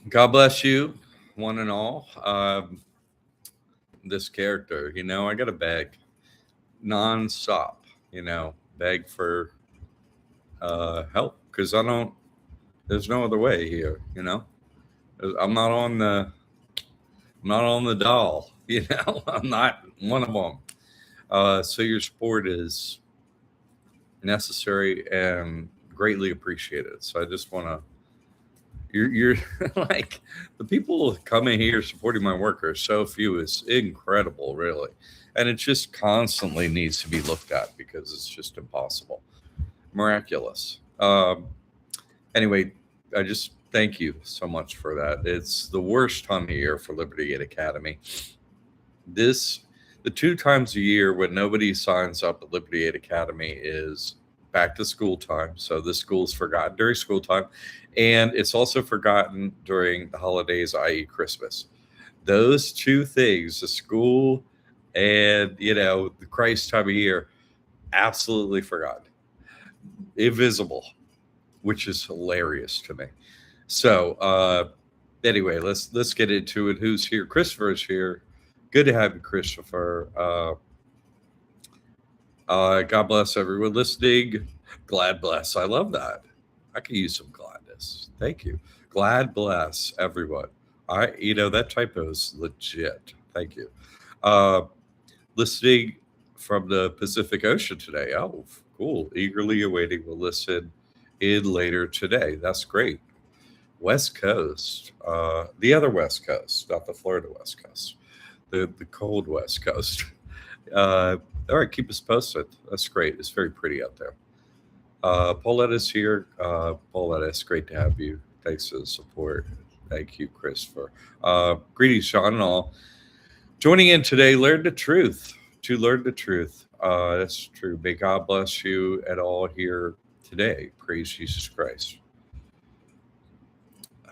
God bless you, one and all. This character, I got to beg nonstop, beg for help because there's no other way here, I'm not on I'm not on the doll, I'm not one of them. So your support is necessary and greatly appreciated. So I just want to you're like the people coming here supporting my work are so few. It's incredible, really, and it just constantly needs to be looked at because it's just impossible, miraculous. Anyway, I just thank you so much for that. It's the worst time of year for Liberty Gate Academy. This the two times a year when nobody signs up at Liberty Gate Academy is back to school time. So this school is forgotten during school time, and it's also forgotten during the holidays, i.e., Christmas. Those two things, the school and the Christ time of year, absolutely forgotten, invisible, which is hilarious to me. So anyway, let's get into it. Who's here? Christopher's here. Good to have you, Christopher. God bless everyone listening. Glad bless. I love that. I could use some gladness. Thank you. Glad bless everyone. That typo is legit. Thank you. Uh, Listening from the Pacific Ocean today. Oh, cool. Eagerly awaiting. We'll listen in later today. That's great. West Coast, the other West Coast, not the Florida West Coast, the cold West Coast. All right, keep us posted. That's great. It's very pretty out there. Paulette is here. Paulette, it's great to have you. Thanks for the support. Thank you, Christopher. Greetings, Sean and all. Joining in today, learn the truth. To learn the truth. That's true. May God bless you and all here today. Praise Jesus Christ.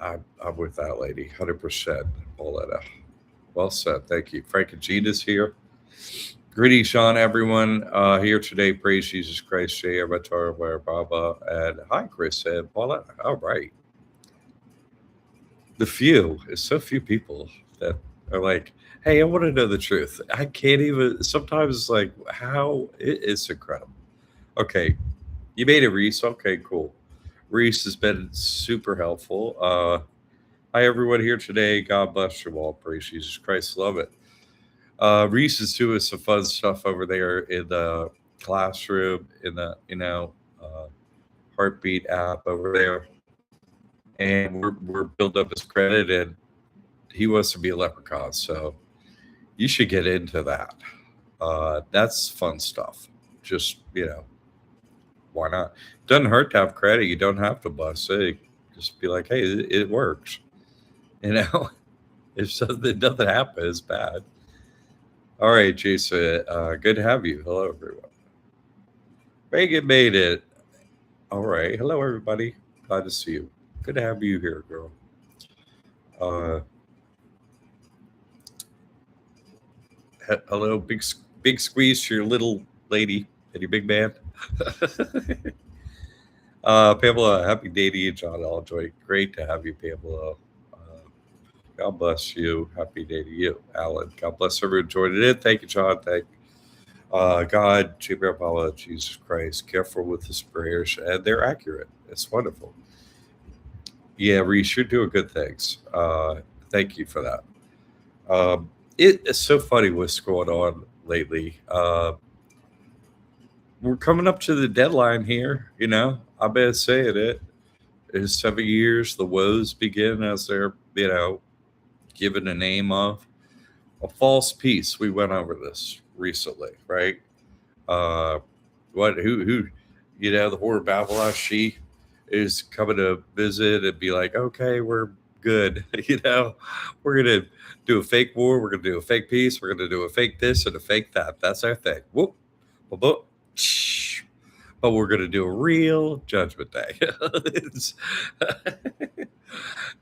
I'm with that lady, 100%, Pauletta. Well said. Thank you. Frank and Jean is here. Greetings, Sean, everyone here today. Praise Jesus Christ, Jay Avatar, Baba, and hi, Chris and Pauletta. All right. It's so few people that are like, hey, I want to know the truth. I can't even, sometimes it's like, it's incredible. Okay. You made it, Reese. Okay, cool. Reese has been super helpful. Hi, everyone here today. God bless you all. Praise Jesus Christ. Love it. Reese is doing some fun stuff over there in the classroom, in the, Heartbeat app over there. And we're building up his credit, and he wants to be a leprechaun. So you should get into that. That's fun stuff. Just, why not? Doesn't hurt to have credit. You don't have to bust it. Just be like, hey, it works. If something doesn't happen, it's bad. All right, Jason. Good to have you. Hello, everyone. Megan made it. All right. Hello, everybody. Glad to see you. Good to have you here, girl. Uh, Hello, big squeeze to your little lady and your big man. Pamela, happy day to you, John Aljoy. Great to have you, Pamela. God bless you. Happy day to you, Alan. God bless everyone joining in. Thank you, John. Thank God, Jimmy Paula, Jesus Christ. Careful with his prayers, and they're accurate. It's wonderful. Yeah, Reese, you're doing good things. Thank you for that. It's so funny what's going on lately. We're coming up to the deadline here. I've been saying it. It's 7 years. The woes begin as they're, given a name of a false peace. We went over this recently, right? Who, the whore of Babylon, she is coming to visit and be like, okay, we're good. We're going to do a fake war. We're going to do a fake peace. We're going to do a fake this and a fake that. That's our thing. Whoop, whoop, whoop. But we're going to do a real judgment day.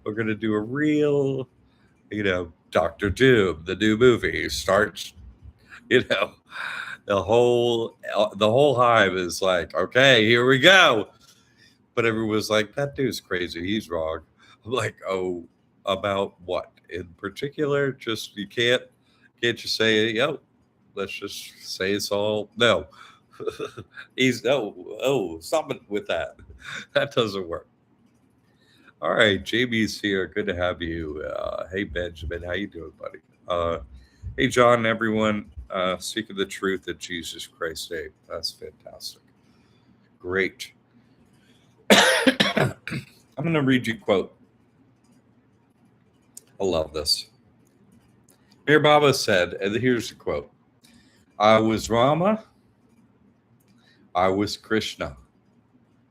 We're going to do a real, Doctor Doom, the new movie starts, the whole hive is like, okay, here we go. But everyone's like, that dude's crazy. He's wrong. I'm like, oh, about what in particular? Just you can't just say, yo, let's just say it's all no. He's no, oh, stop it with that. That doesn't work. All right, JB's here. Good to have you. Hey Benjamin, how you doing, buddy? Hey John, everyone. Seeking the truth of Jesus Christ's name. That's fantastic. Great. I'm going to read you a quote. I love this. Mir Baba said, and here's the quote: I was Rama, I was Krishna,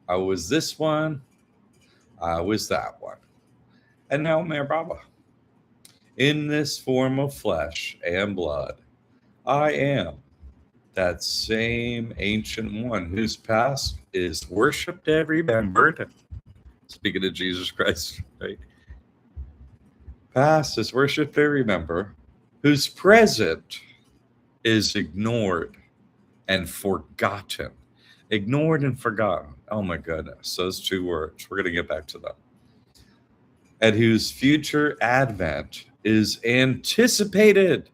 I was this one, I was that one. And now Mir Baba. In this form of flesh and blood, I am that same ancient one whose past is worshipped and remembered. Speaking of Jesus Christ, right? Past is worshipped and remembered, whose present is ignored and forgotten. Ignored and forgotten. Oh my goodness, those two words. We're going to get back to them. And whose future advent is anticipated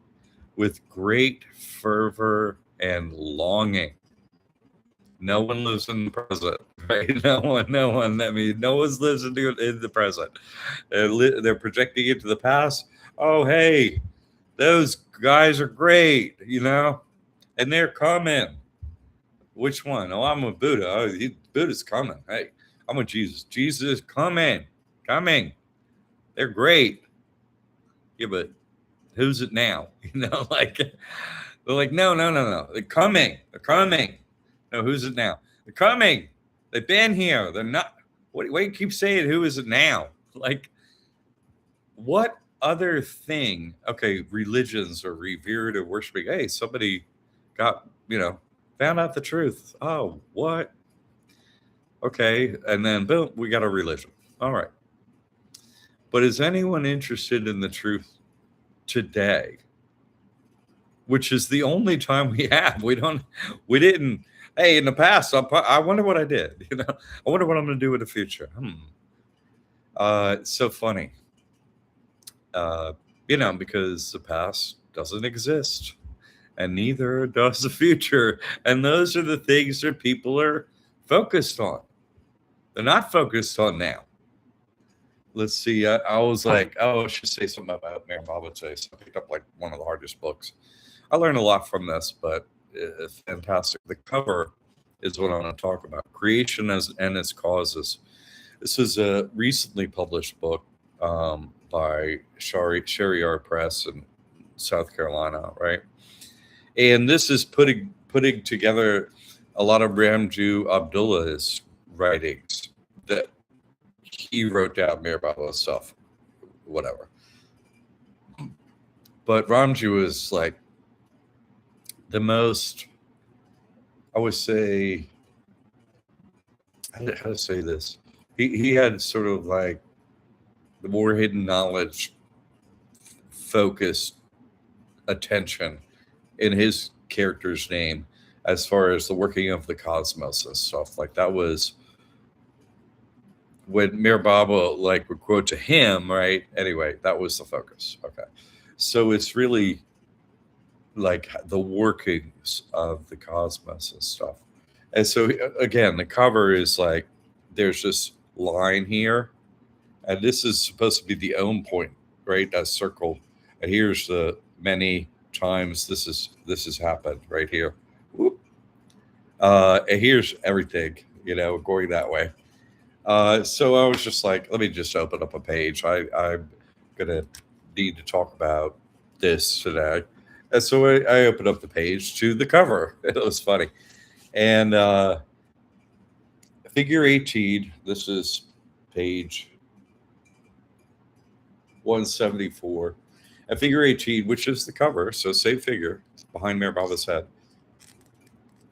with great fervor and longing. No one lives in the present, right? No one. I mean, no one's lives in the present. They're projecting into the past. Oh, hey, those guys are great, and they're coming. Which one? Oh, I'm a Buddha. Oh, Buddha's coming. Hey, I'm with Jesus. Jesus is coming. They're great. Yeah, but who's it now? Like they're like, no. They're coming. No, who's it now? They're coming. They've been here. They're not. Why do you keep saying who is it now? Like, what other thing? Okay, religions are revered or worshiping. Hey, somebody got, found out the truth. Oh, what? Okay, and then boom, we got a religion. All right. But is anyone interested in the truth today? Which is the only time we have. We didn't. Hey, in the past, I wonder what I did. I wonder what I'm going to do in the future. It's so funny. Because the past doesn't exist, and neither does the future. And those are the things that people are focused on. They're not focused on now. Let's see. I was like, I should say something about Mir Baba today. So I picked up like one of the hardest books. I learned a lot from this, but it's fantastic. The cover is what I want to talk about: creation and its causes. This is a recently published book by Shariar Press in South Carolina, right? And this is putting together a lot of Ramju Abdullah's writings that he wrote down Mir Baba stuff, whatever. But Ramju is like the most, I would say, how to say this? He had sort of like the more hidden knowledge, focused attention in his character's name as far as the working of the cosmos and stuff. Like that was when Mir Baba would quote to him, right? Anyway, that was the focus. Okay. So it's really like the workings of the cosmos and stuff. And so again, the cover is like there's this line here, and this is supposed to be the own point, right? That circle. And here's the many times this has happened right here. Whoop. And here's everything, going that way. So I was just like, let me just open up a page. I'm gonna need to talk about this today. And so I opened up the page to the cover. It was funny. And figure 18, this is page 174. And figure 18, which is the cover, so same figure, behind Mir Baba's head.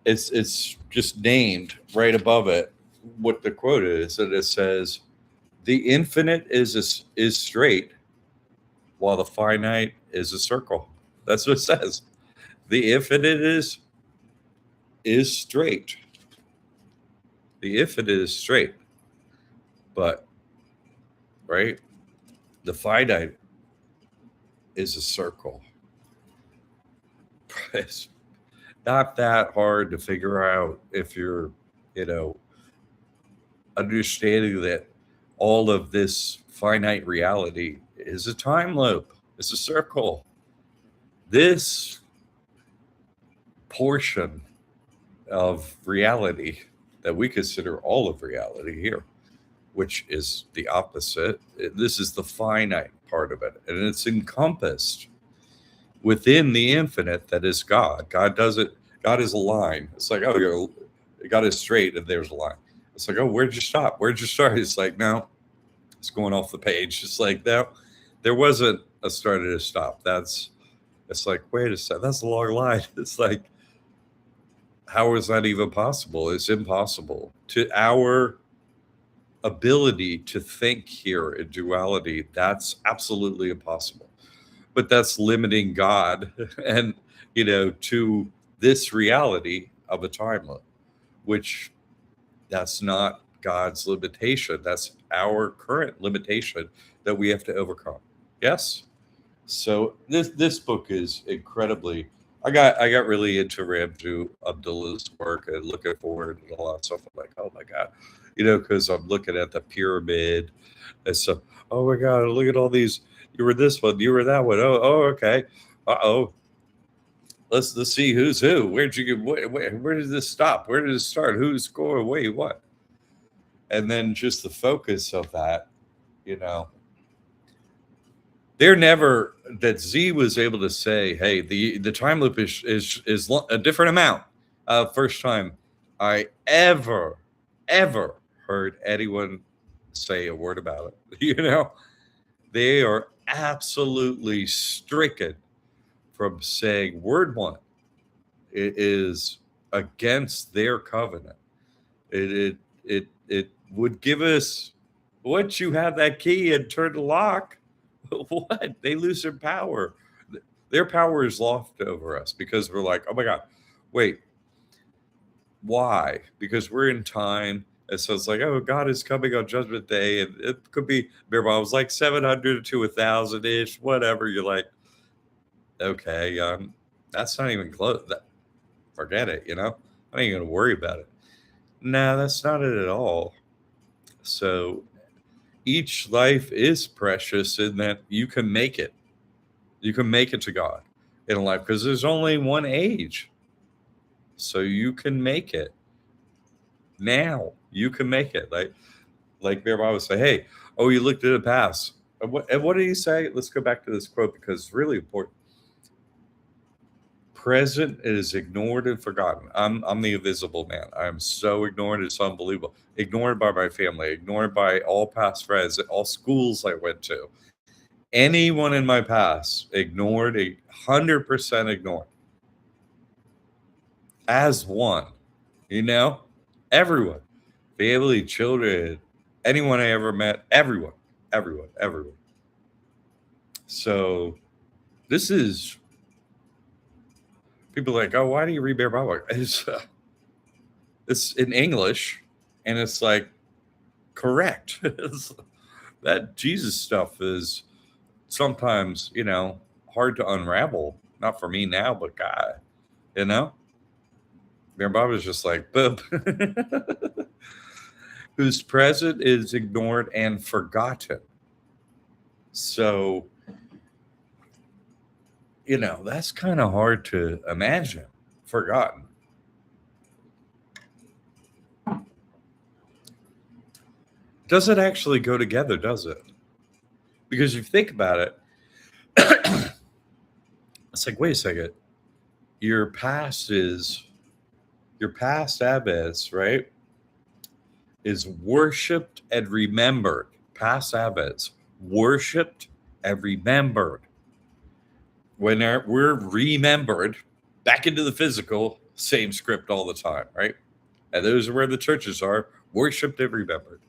It's just named right above it what the quote is, and it says, "The infinite is straight, while the finite is a circle." That's what it says. The infinite is straight. The infinite is straight, but right, The finite is a circle. It's not that hard to figure out if you're, you know, understanding that all of this finite reality is a time loop, it's a circle. This portion of reality that we consider all of reality here, which is the opposite, this is the finite part of it, and it's encompassed within the infinite that is God. God does it. God is a line. It's like, oh, God is straight, and there's a line. It's like, oh, where'd you stop? Where'd you start? It's like, no, it's going off the page. It's like, no, there wasn't a start and a stop. It's like, wait a second, that's a long line. It's like, how is that even possible? It's impossible. To our ability to think here in duality, that's absolutely impossible. But that's limiting God and, to this reality of a time loop, which that's not God's limitation. That's our current limitation that we have to overcome. Yes. So this book is incredibly. I got really into Ramju Abdullah's work and looking forward and all that stuff. I'm like, oh my God, because I'm looking at the pyramid and so, oh my God, look at all these. You were this one, you were that one. Oh, okay. Uh-oh. Let's see who's who. Where'd you get? Where did this stop? Where did it start? Who's going? Wait, what? And then just the focus of that, you know. They're never that Z was able to say, "Hey, the time loop is a different amount." First time I ever heard anyone say a word about it. They are absolutely stricken from saying word one. It is against their covenant. It would give us once you have that key and turn the lock. What? They lose their power. Their power is lost over us because we're like, oh my God, wait, why? Because we're in time. And so it's like, oh, God is coming on Judgment Day. And it could be, remember, I was like 700 to 1,000 ish, whatever. You're like, okay, that's not even close. Forget it, I ain't going to worry about it. No, that's not it at all. So each life is precious in that you can make it. You can make it to God in life because there's only one age. So you can make it. Now you can make it. Like Bear would say, hey, oh, you looked at the past. And what did he say? Let's go back to this quote because it's really important. Present is ignored and forgotten. I'm the invisible man. I'm so ignored. It's unbelievable. Ignored by my family, ignored by all past friends, all schools I went to. Anyone in my past ignored, 100% ignored. As one, everyone, family, children, anyone I ever met, everyone. So this is people are like, oh, why do you read Bear Bible? It's in English, and it's like correct. That Jesus stuff is sometimes, hard to unravel. Not for me now, but God, Bear Bible is just like, boom. Whose present is ignored and forgotten. So, that's kind of hard to imagine. Forgotten. Does it actually go together, does it? Because if you think about it, it's like, wait a second. Your past habits, right, is worshipped and remembered. Past habits, worshipped and remembered. When we're remembered back into the physical, same script all the time, right? And those are where the churches are, worshipped and remembered.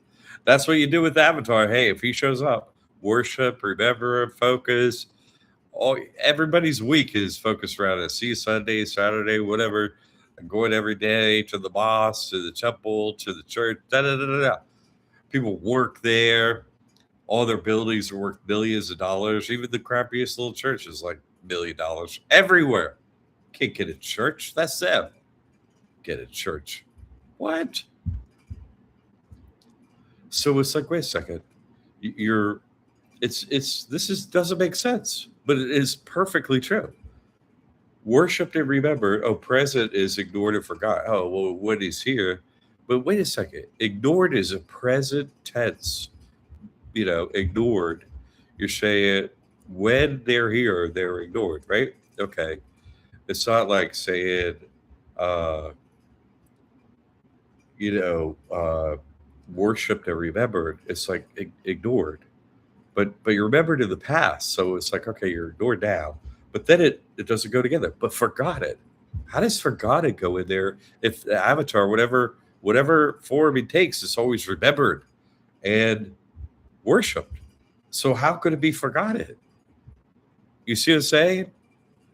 That's what you do with Avatar. Hey, if he shows up, worship, remember, focus. Everybody's week is focused around it. See Sunday, Saturday, whatever. Going every day to the boss, to the temple, to the church. Da da da da da. People work there. All their buildings are worth billions of dollars. Even the crappiest little church is like $1 million everywhere. Can't get a church. That's them. Get a church. What? So it's like, wait a second. You're it's this is doesn't make sense, but it is perfectly true. Worshipped and remembered. Oh, present is ignored and forgot. Oh, well, when he's here. But wait a second. Ignored is a present tense. Ignored. You're saying when they're here, they're ignored, right? Okay. It's not like saying, uh, you know, uh, worshipped and remembered. It's like ignored. But you're remembered in the past, so it's like, okay, you're ignored now. But then it doesn't go together. But forgotten. How does forgotten go in there if the avatar, whatever form it takes, is always remembered and worshipped? So how could it be forgotten? You see what I'm saying?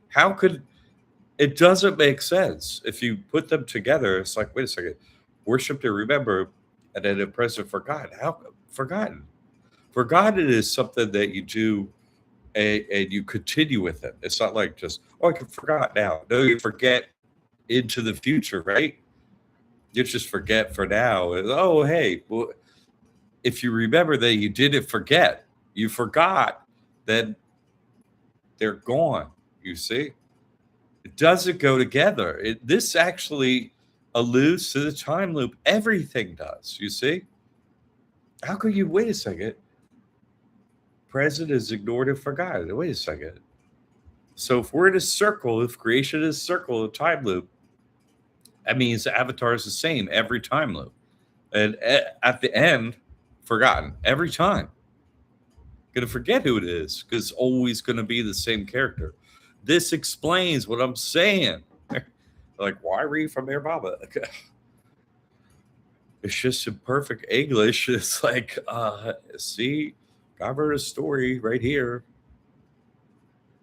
How could it doesn't make sense if you put them together? It's like, wait a second, worshipped and remember, and then in present forgotten. How forgotten? Forgotten is something that you do and you continue with it. It's not like just, oh, I can forgot now. No, you forget into the future, right? You just forget for now. Oh, hey, well, if you remember that you didn't forget, you forgot, then they're gone. You see? It doesn't go together. This actually alludes to the time loop. Everything does. You see? How could you wait a second? Present is ignored and forgotten. Wait a second. So if we're in a circle, if creation is a circle, a time loop, that means the avatar is the same every time loop. And at the end, forgotten every time. Gonna forget who it is because it's always gonna be the same character. This explains what I'm saying. Like, why read from their Baba? It's just in perfect English. It's like, see, God wrote a story right here.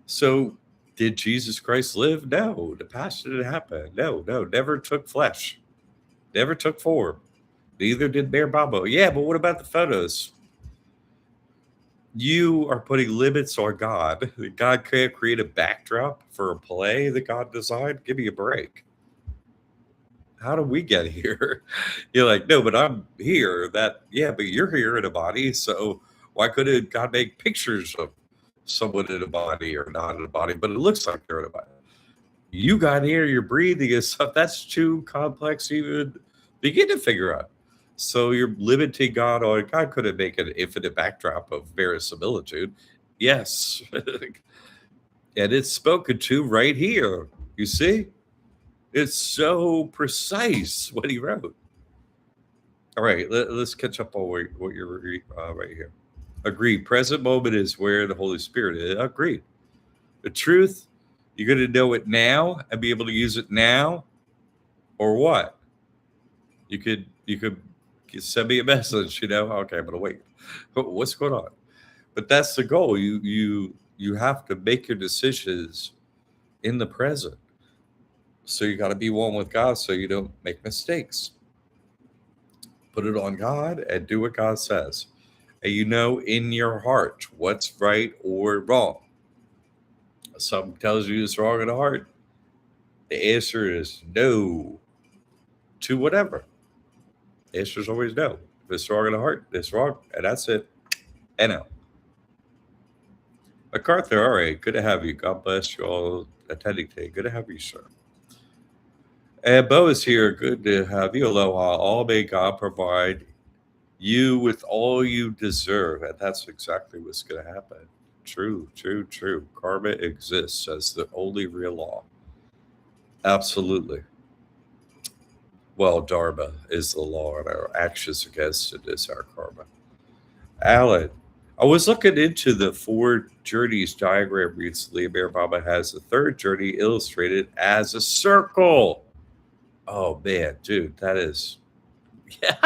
So, did Jesus Christ live? No. The past didn't happen. No, never took flesh, never took form. Neither did Bear Babo. Yeah, but what about the photos? You are putting limits on God. God can't create a backdrop for a play that God designed. Give me a break. How do we get here? You're like, no, but I'm here. Yeah, but you're here in a body. So why couldn't God make pictures of someone in a body or not in a body? But it looks like they're in a body. You got here, you're breathing and stuff. That's too complex to even begin to figure out. So you're limiting God on God couldn't make an infinite backdrop of verisimilitude. Yes. And it's spoken to right here. You see? It's so precise what he wrote. All right, let's catch up on what you're right here. Agreed. Present moment is where the Holy Spirit is. Agreed. The truth, you're going to know it now and be able to use it now, or what? You could send me a message. Okay, I'm going to wait. But what's going on? But that's the goal. You have to make your decisions in the present. So you got to be one with God so you don't make mistakes. Put it on God and do what God says. And you know in your heart what's right or wrong. Something tells you it's wrong in the heart. The answer is no to whatever. The answer is always no. If it's wrong in the heart, it's wrong. And that's it. And no. MacArthur, all right. Good to have you. God bless you all attending today. Good to have you, sir. And Bo is here. Good to have you. Aloha. All may God provide you with all you deserve. And that's exactly what's going to happen. True. Karma exists as the only real law. Absolutely. Well, Dharma is the law, and our actions against it is our karma. Alan, I was looking into the 4 journeys diagram recently. Mayor Baba has the 3rd journey illustrated as a circle. Oh man, dude, that is yeah.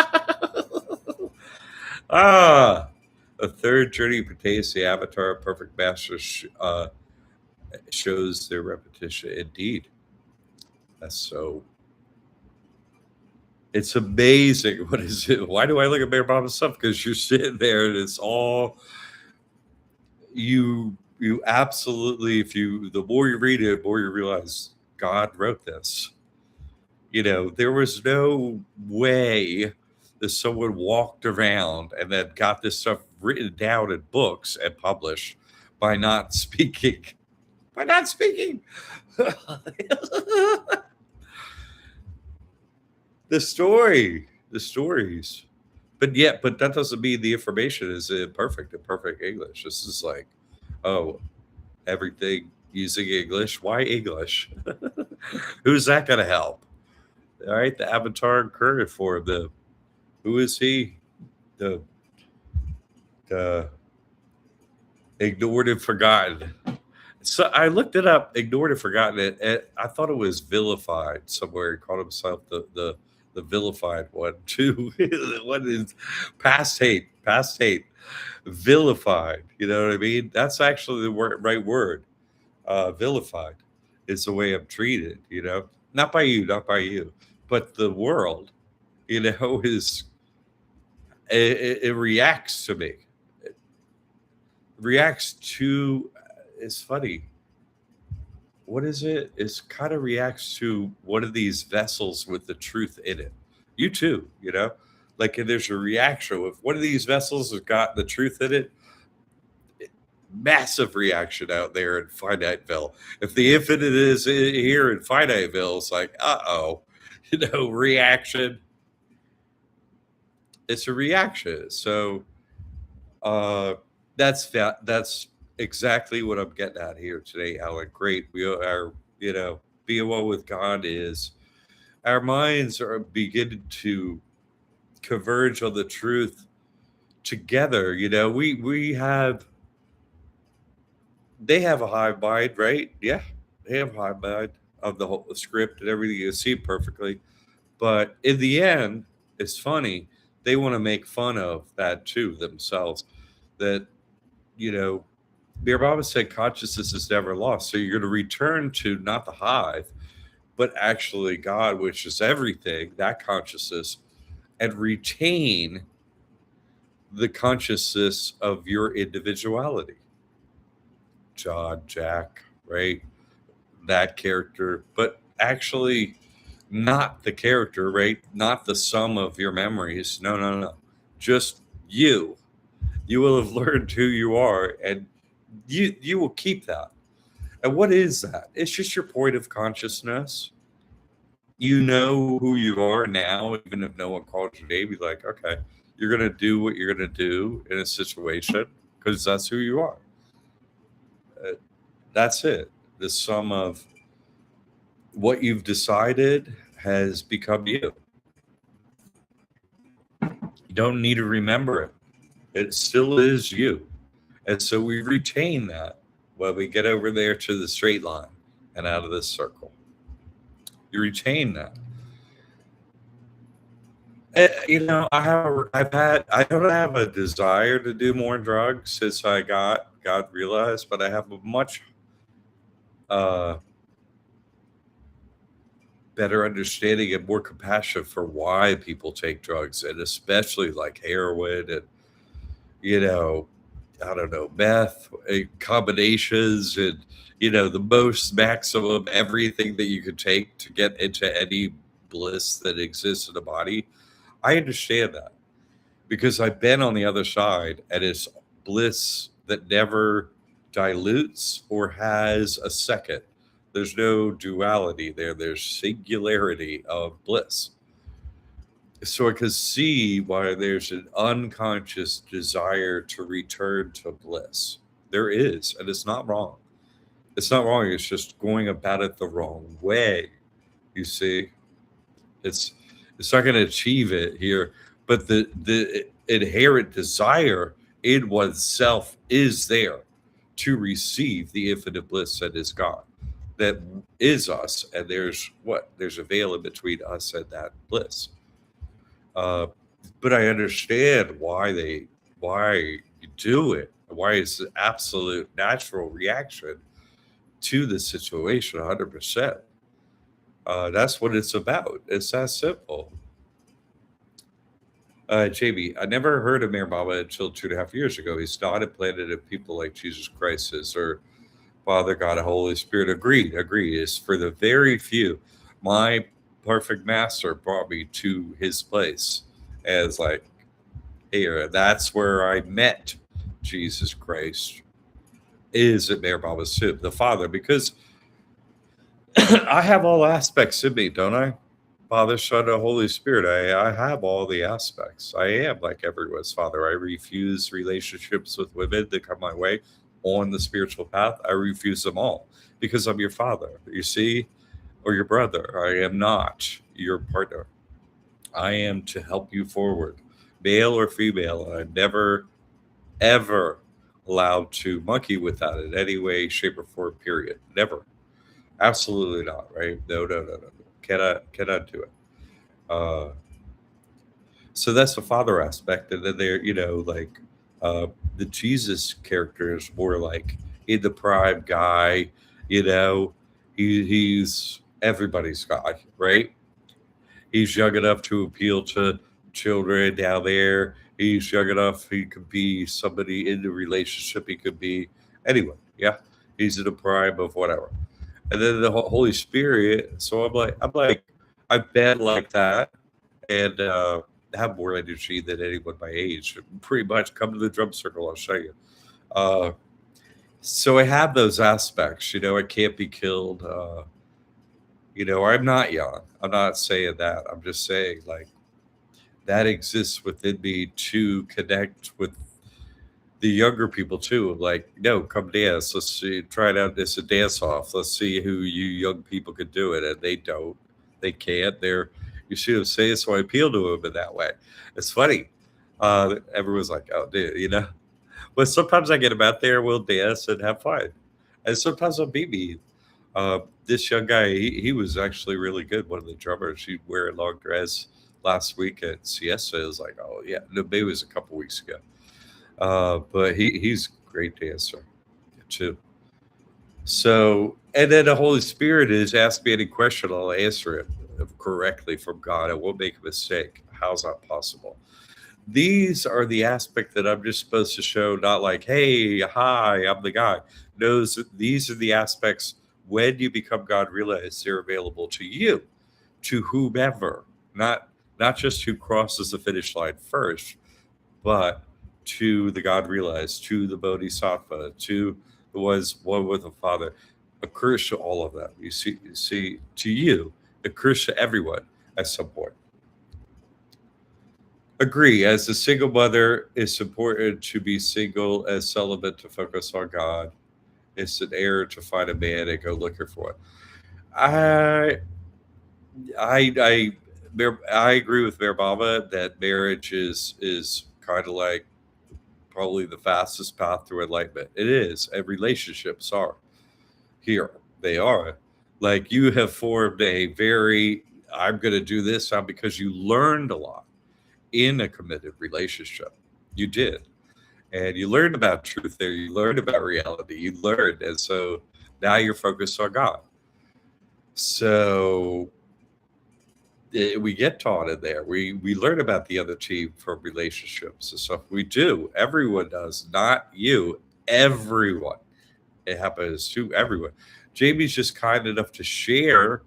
A 3rd journey pertains to the avatar perfect master shows their repetition. Indeed, that's so. It's amazing. What is it? Why do I look at Bear Bottom stuff? Because you're sitting there and it's all you absolutely, if you, the more you read it, the more you realize God wrote this. There was no way that someone walked around and then got this stuff written down in books and published by not speaking. By not speaking. The stories. But that doesn't mean the information is in perfect English. This is like, oh, everything using English. Why English? Who's that going to help? All right, the Avatar current for the, who is he? The ignored and forgotten. So I looked it up, ignored and forgotten it, and I thought it was vilified somewhere. He called himself the vilified one too. What is past hate, vilified? You know what I mean? That's actually the right word. Vilified is the way I'm treated. Not by you, but the world. Is it reacts to me. It reacts to. It's funny. What is it? It's kind of reacts to one of these vessels with the truth in it. You too, like there's a reaction. If one of these vessels has got the truth in it, massive reaction out there in Finiteville. If the infinite is here in Finiteville, it's like, reaction. It's a reaction. So that's exactly what I'm getting at here today, Alan. Great. We are, being one with God is our minds are beginning to converge on the truth together. They have a high mind, right? Yeah, they have a high mind of the whole script and everything. You see perfectly. But in the end, it's funny. They want to make fun of that too themselves. That, Beer Baba said consciousness is never lost. So you're going to return to not the hive, but actually God, which is everything, that consciousness, and retain the consciousness of your individuality. John, Jack, right? That character, but actually not the character, right? Not the sum of your memories. No. Just you. You will have learned who you are, and you will keep that. And what is that? It's just your point of consciousness. You know who you are now, even if no one called your name. Be like, okay, you're gonna do what you're gonna do in a situation because that's who you are. That's it. The sum of what you've decided has become you. You don't need to remember it. It still is you. And so we retain that when we get over there to the straight line and out of this circle. You retain that. I don't have a desire to do more drugs since I got realized, but I have a much better understanding and more compassion for why people take drugs, and especially like heroin and I don't know, meth combinations, and the most maximum everything that you could take to get into any bliss that exists in the body. I understand that because I've been on the other side, and it's bliss that never dilutes or has a second. There's no duality there. There's singularity of bliss. So I can see why there's an unconscious desire to return to bliss. There is, and it's not wrong. It's not wrong. It's just going about it the wrong way. You see, it's not going to achieve it here, but the inherent desire in oneself is there to receive the infinite bliss that is God, that is us, and there's a veil in between us and that bliss. But I understand why you do it, why it's an absolute natural reaction to the situation, 100%. That's what it's about. It's that simple. JB, I never heard of Mayor Baba until 2.5 years ago. He's not implanted in people like Jesus Christ is, or Father God, Holy Spirit. Agreed, agreed. It's for the very few. My perfect master brought me to his place as like, here, that's where I met Jesus Christ, is at Mayor Baba's soup, the Father, because I have all aspects in me, don't I? Father, Son, and Holy Spirit. I have all the aspects. I am like everyone's father. I refuse relationships with women that come my way on the spiritual path. I refuse them all because I'm your father, you see, or your brother. I am not your partner. I am to help you forward, male or female. I'm never, ever allowed to monkey with that in any way, shape, or form, period. Never. Absolutely not, right? No, no, no, no, no. Cannot do it. Uh, so that's the father aspect, and then there, like uh, the Jesus character is more like in the prime guy. You know, he's everybody's guy, right? He's young enough to appeal to children down there. He's young enough. He could be somebody in the relationship. He could be anyone. Yeah, he's in the prime of whatever. And then the Holy Spirit. So I'm like, I've been like that, and have more energy than anyone my age. Pretty much, come to the drum circle. I'll show you. Uh, so I have those aspects. I can't be killed. I'm not young. I'm not saying that. I'm just saying like that exists within me to connect with the younger people too. Like, no, come dance. Let's see, try it out. It's a dance off. Let's see who you young people could do it, and they don't. They can't. You see what I'm saying? So I appeal to them in that way. It's funny. Everyone's like, "Oh, dude," But sometimes I get them out there. We'll dance and have fun, and sometimes I'll be me. This young guy, he was actually really good. One of the drummers, he'd wear a long dress last week at Siesta. It was like, oh yeah, no, maybe it was a couple weeks ago. But he's a great dancer too. So, and then the Holy Spirit is ask me any question, I'll answer it correctly from God. I won't make a mistake. How's that possible? These are the aspect that I'm just supposed to show, not like, hey, hi, I'm the guy. No, these are the aspects when you become God, realize they're available to you, to whomever, not just who crosses the finish line first, but to the God realized, to the Bodhisattva, to the ones one with the Father, occurs to all of them. You see, to you, occurs to everyone at some point. Agree. As a single mother, it's important to be single, as celibate to focus on God. It's an error to find a man and go looking for it. I, I, I, I agree with Mayor Baba that marriage is kind of like probably the fastest path to enlightenment. It is, and relationships are here. They are. Like you have formed a very, I'm going to do this now because you learned a lot in a committed relationship. You did. And you learned about truth there. You learned about reality. You learned. And so now you're focused on God. So we get taught in there. We learn about the other team from relationships and stuff. We do. Everyone does. Not you. Everyone. It happens to everyone. Jamie's just kind enough to share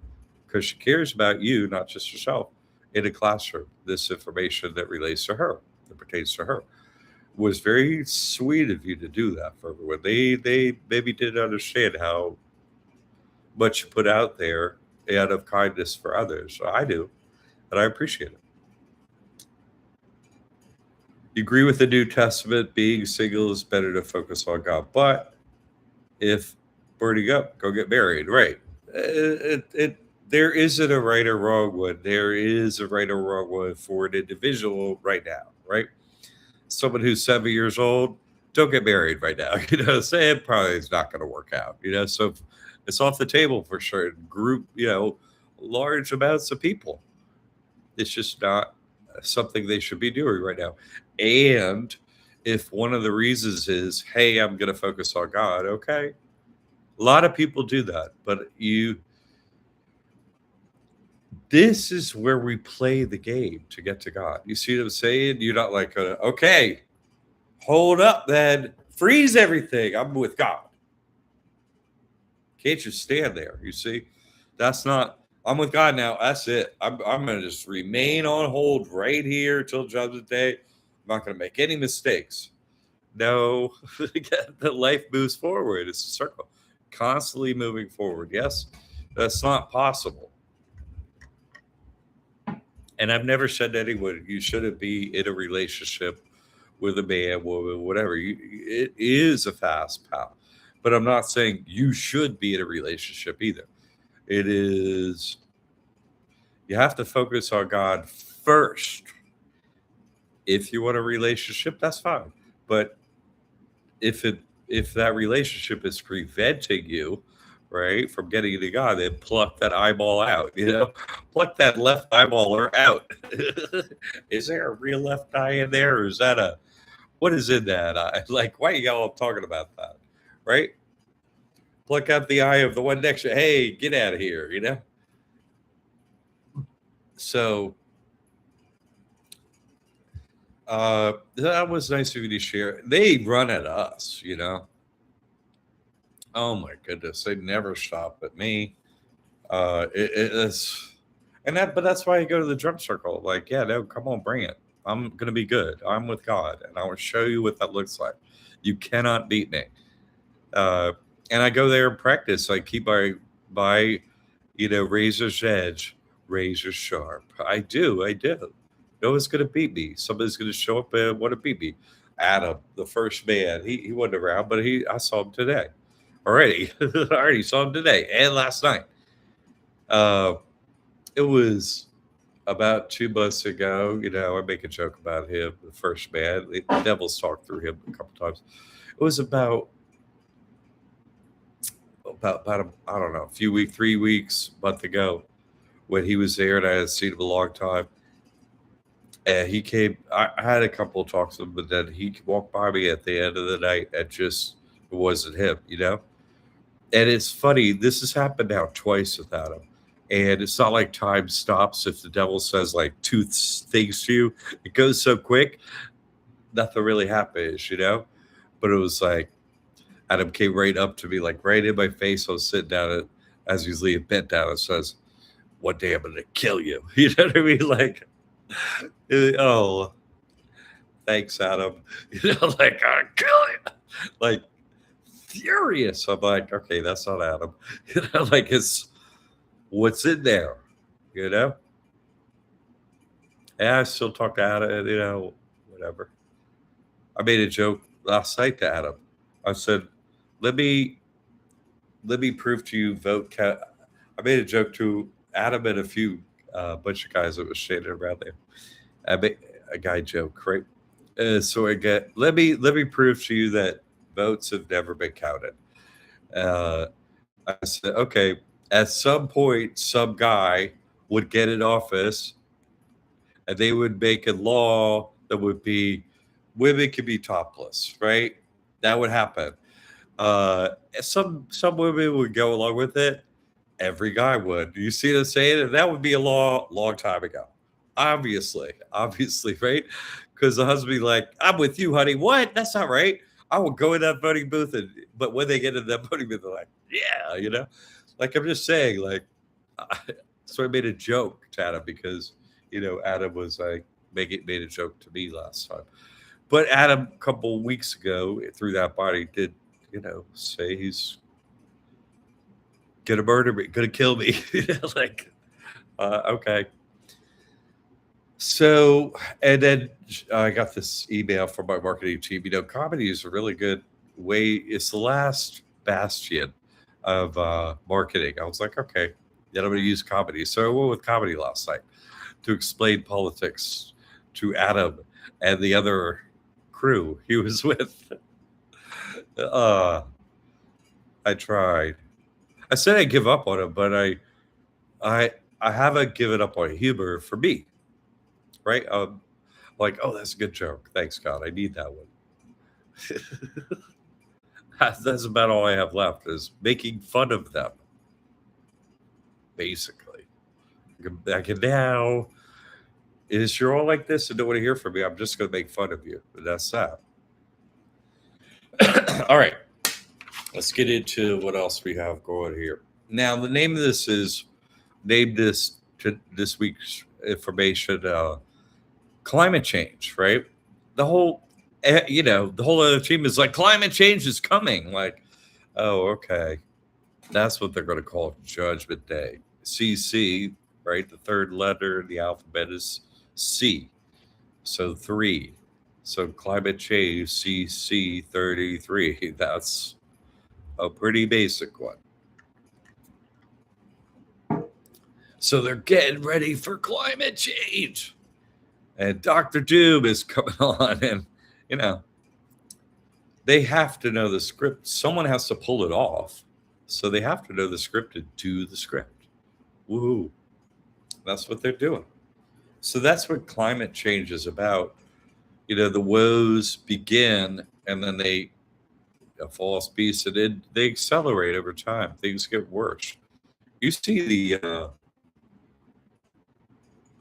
because she cares about you, not just herself, in a classroom. This information that relates to her, that pertains to her, was very sweet of you to do that for everyone. They maybe didn't understand how much you put out there out of kindness for others. So I do, and I appreciate it. You agree with the New Testament, being single is better to focus on God. But if burning up, go get married, right? There isn't a right or wrong one. There is a right or wrong one for an individual right now, right? Someone who's 7 years old, don't get married right now. Say it probably is not going to work out. So it's off the table for certain group, large amounts of people. It's just not something they should be doing right now. And if one of the reasons is, hey, I'm going to focus on God, okay. A lot of people do that, but This is where we play the game to get to God. You see what I'm saying? You're not like, okay, hold up, then freeze everything. I'm with God. Can't just stand there. You see, that's not. I'm with God now. That's it. I'm going to just remain on hold right here till Judgment Day. I'm not going to make any mistakes. No, the life moves forward. It's a circle, constantly moving forward. Yes, that's not possible. And I've never said to anyone, you shouldn't be in a relationship with a man, woman, whatever. It is a fast path. But I'm not saying you should be in a relationship either. It is, you have to focus on God first. If you want a relationship, that's fine. But if that relationship is preventing you, right, from getting to God, then pluck that eyeball out. Pluck that left eyeballer out. Is there a real left eye in there, or is that a what is in that eye? Like, why are y'all talking about that, right? Pluck out the eye of the one next to you. Hey, get out of here. So that was nice of you to share. They run at us. Oh my goodness, they never stop at me. It's but that's why I go to the drum circle. Like, yeah, no, come on, bring it. I'm gonna be good. I'm with God, and I will show you what that looks like. You cannot beat me. Uh, and I go there and practice. I keep my razor's edge, razor sharp. I do. No one's gonna beat me. Somebody's gonna show up and want to beat me. Adam, the first man, he wasn't around, but I saw him today already. I already saw him today and last night. Uh, it was about 2 months ago. I make a joke about him, the first man. The devil's talked through him a couple times. It was about I don't know, a few weeks, 3 weeks, month ago, when he was there, and I had seen him a long time. And he came. I had a couple of talks with him, but then he walked by me at the end of the night, and just it wasn't him. And it's funny. This has happened now twice without him. And it's not like time stops if the devil says like two things to you. It goes so quick, nothing really happens. But it was like Adam came right up to me, like right in my face. I was sitting down as he's laying bent down and says, "One day I'm gonna kill you." You know what I mean? Like, oh, thanks, Adam. Like I'll kill you. Like furious. I'm like, okay, that's not Adam. Like it's what's in there, you know? And I still talk to Adam, whatever. I made a joke last night to Adam. I said, let me prove to you I made a joke to Adam and a few bunch of guys that was standing around there. I made a guy joke, right? So I get let me prove to you that votes have never been counted. I said, okay, at some point, some guy would get in office and they would make a law that would be women could be topless, right? That would happen. Some women would go along with it. Every guy would. You see what I'm saying? And that would be a law long time ago. Obviously, right? Because the husband be like, "I'm with you, honey." What? That's not right. I will go in that voting booth, but when they get in that voting booth, they're like, "Yeah." Like I'm just saying, like. So I made a joke to Adam because Adam was like made a joke to me last time. But Adam, a couple of weeks ago, through that body, did say he's gonna murder me, gonna kill me. Like okay. So, and then I got this email from my marketing team. Comedy is a really good way. It's the last bastion of marketing. I was like, okay, then I'm going to use comedy. So I went with comedy last night to explain politics to Adam and the other crew he was with. I tried. I said I give up on him, but I haven't given up on humor for me, right? Like, oh, that's a good joke. Thanks, God. I need that one. That's about all I have left is making fun of them, basically. I can now. Is you're all like this and don't want to hear from me? I'm just going to make fun of you. But that's that. All right. Let's get into what else we have going here. Now, the name of this is named this to this week's information climate change, right? The whole, the whole other team is like, climate change is coming. Like, oh, okay. That's what they're going to call Judgment Day. CC, right? The third letter in the alphabet is C. So 3. So climate change, CC 33. That's a pretty basic one. So they're getting ready for climate change. And Dr. Doom is coming on, and, they have to know the script. Someone has to pull it off. So they have to know the script to do the script. Woohoo. That's what they're doing. So that's what climate change is about. The woes begin, and then they a false piece, and they accelerate over time. Things get worse. You see the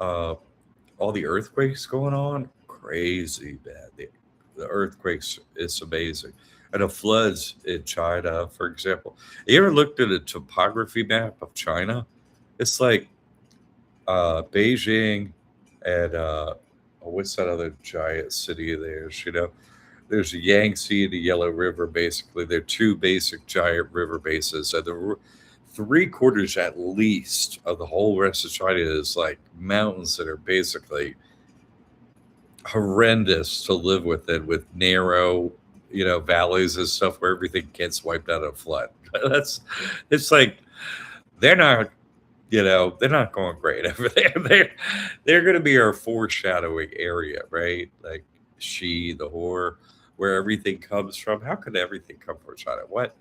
all the earthquakes going on, crazy bad. The earthquakes, it's amazing. And the floods in China, for example. You ever looked at a topography map of China? It's like Beijing and what's that other giant city of theirs? There's the Yangtze and the Yellow River. Basically, they're two basic giant river bases, and the 3/4 at least of the whole rest of China is like mountains that are basically horrendous to live within, with narrow, valleys and stuff where everything gets wiped out of flood. It's like they're not, they're not going great over there. They're going to be our foreshadowing area, right? Like she, the whore, where everything comes from. How could everything come from China? What?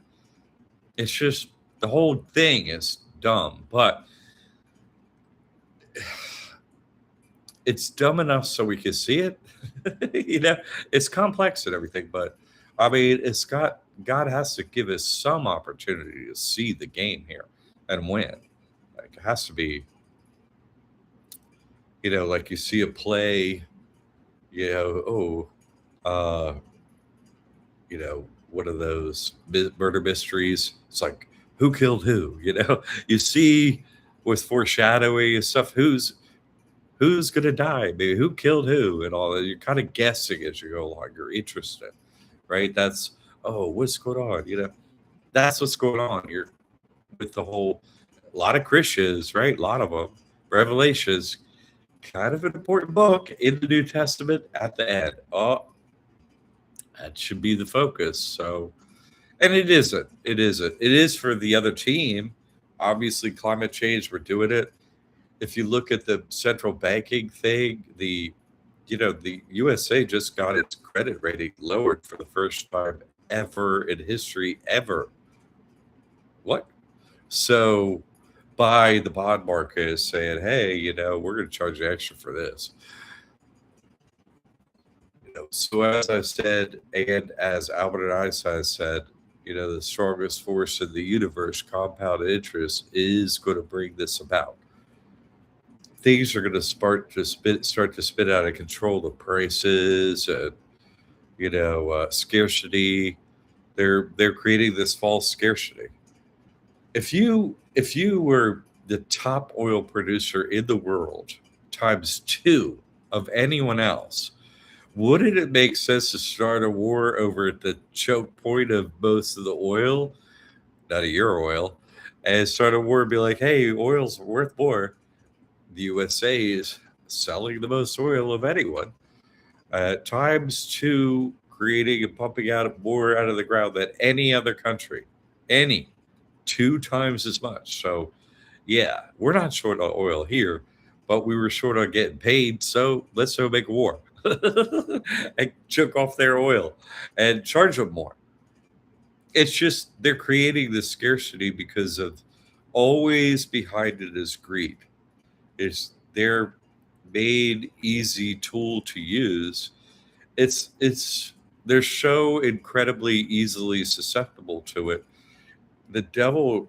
It's just the whole thing is dumb, but it's dumb enough so we can see it. It's complex and everything, but I mean, God has to give us some opportunity to see the game here and win. Like it has to be, like you see a play, uh, one of those murder mysteries. It's like, who killed who? You see with foreshadowing and stuff, who's gonna die, maybe who killed who, and all that. You're kind of guessing as you go along. You're interested, right? That's what's going on. That's what's going on. You're with the whole. A lot of Christians, right? A lot of them. Revelations, kind of an important book in the New Testament. At the end, that should be the focus. So, and it isn't. It isn't. It is for the other team. Obviously, climate change. We're doing it. If you look at the central banking thing, the USA just got its credit rating lowered for the first time ever in history, ever. What? So by the bond market is saying, hey, we're going to charge you extra for this. So as I said, and as Albert Einstein said, the strongest force in the universe, compound interest, is going to bring this about. Things are going to start to spin out of control. The prices and scarcity. They're creating this false scarcity. If you were the top oil producer in the world times 2 of anyone else, wouldn't it make sense to start a war over the choke point of most of the oil, not of your oil, and start a war and be like, hey, oil's worth more. The USA is selling the most oil of anyone, times 2, creating and pumping out more out of the ground than any other country, 2 times as much. So, yeah, we're not short on oil here, but we were short on getting paid. So let's go make a war and choke off their oil and charge them more. It's just they're creating this scarcity because of always behind it is greed. It's their made easy tool to use. They're so incredibly easily susceptible to it. The devil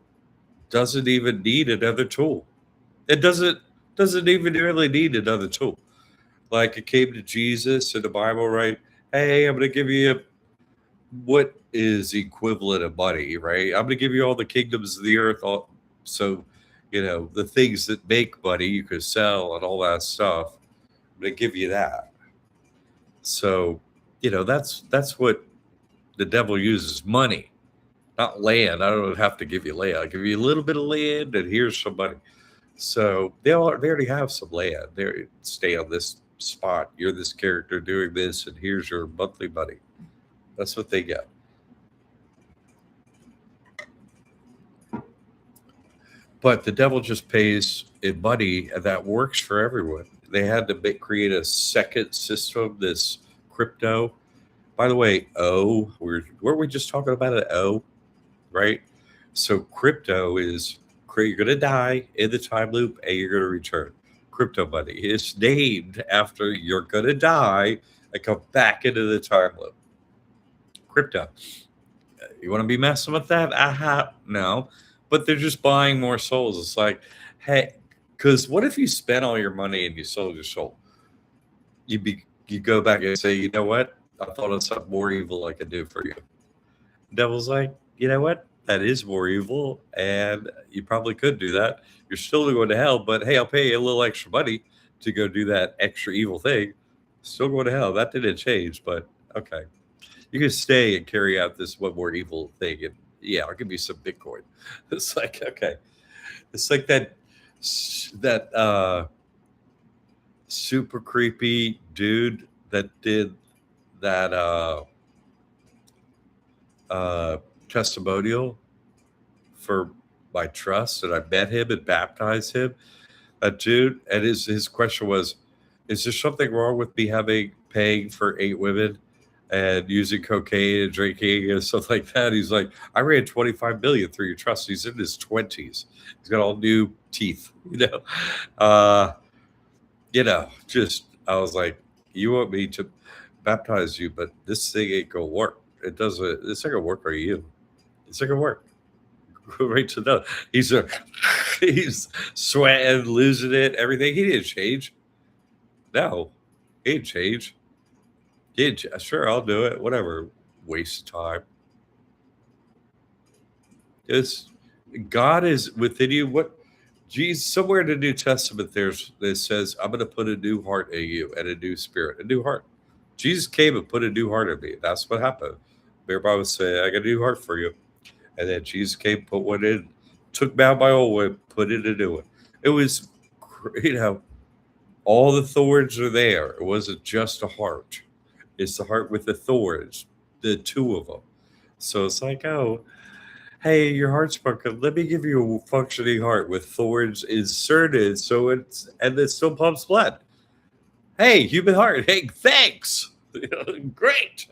doesn't even need another tool. It doesn't. Doesn't even really need another tool. Like it came to Jesus in the Bible, right? Hey, I'm going to give you what is equivalent of money, right? I'm going to give you all the kingdoms of the earth. So, the things that make money you could sell and all that stuff. I'm going to give you that. So, that's what the devil uses, money, not land. I don't have to give you land. I'll give you a little bit of land and here's some money. So they already have some land. They stay on this spot. You're this character doing this, and here's your monthly money. That's what they get. But the devil just pays in money, and that works for everyone. They had to create a second system, this crypto. By the way, weren't we just talking about an O, right? So crypto is you're going to die in the time loop, and you're going to return. Crypto money is named after you're going to die and come back into the time loop. Crypto. You want to be messing with that? No. But they're just buying more souls. It's like, hey, because what if you spent all your money and you sold your soul? You go back and say, you know what? I thought of something more evil I could do for you. The devil's like, you know what? That is more evil, and you probably could do that. You're still going to hell, but hey, I'll pay you a little extra money to go do that extra evil thing. Still going to hell. That didn't change, but okay. You can stay and carry out this one more evil thing, and yeah, I'll give you some Bitcoin. It's like, okay. It's like that super creepy dude that did that testimonial for my trust, and I met him and baptized him. That dude, and his question was, is there something wrong with me paying for 8 women and using cocaine and drinking and stuff like that? He's like, I ran 25 million through your trust. He's in his 20s. He's got all new teeth, just I was like, you want me to baptize you, but this thing ain't gonna work. It's not gonna work for you. It's not gonna work. Right to know. He's sweating, losing it, everything. He didn't change. No, he didn't change. Sure, I'll do it. Whatever. Waste of time. God is within you. What Jesus, somewhere in the New Testament that says, I'm gonna put a new heart in you and a new spirit, a new heart. Jesus came and put a new heart in me. That's what happened. Everybody would say, I got a new heart for you. And then Jesus came, put one in, took down my old one, put in a new one. It was, all the thorns are there. It wasn't just a heart. It's the heart with the thorns, the 2 of them. So it's like, oh, hey, your heart's broken. Let me give you a functioning heart with thorns inserted, and it still pumps blood. Hey, human heart. Hey, thanks. Great.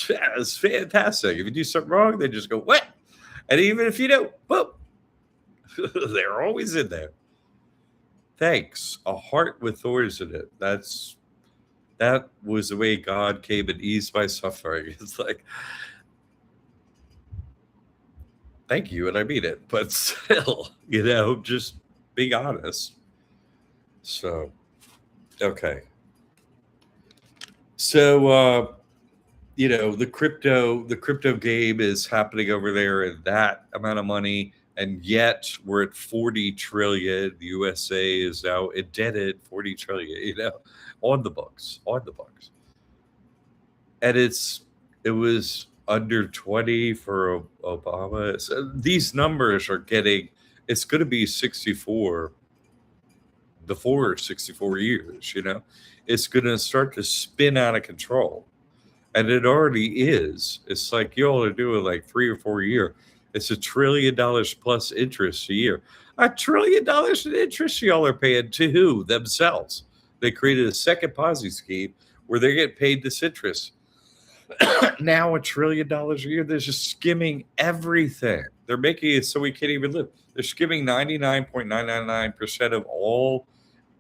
Yeah, it's fantastic. If you do something wrong, they just go, what? And even if you don't, boom, they're always in there. Thanks. A heart with thorns in it. That was the way God came and eased my suffering. It's like, thank you, and I mean it. But still, just being honest. So, okay. So, the crypto game is happening over there in that amount of money, and yet we're at 40 trillion. The USA is now indebted 40 trillion, on the books, and it was under 20 for Obama. So these numbers are it's going to be 64 before 64 years. It's going to start to spin out of control. And it already is. It's like you all are doing like 3 or 4 a year. It's $1 trillion plus interest a year. $1 trillion in interest y'all are paying to who? Themselves. They created a second Ponzi scheme where they get paid this interest. Now $1 trillion a year. They're just skimming everything. They're making it so we can't even live. They're skimming 99.999% of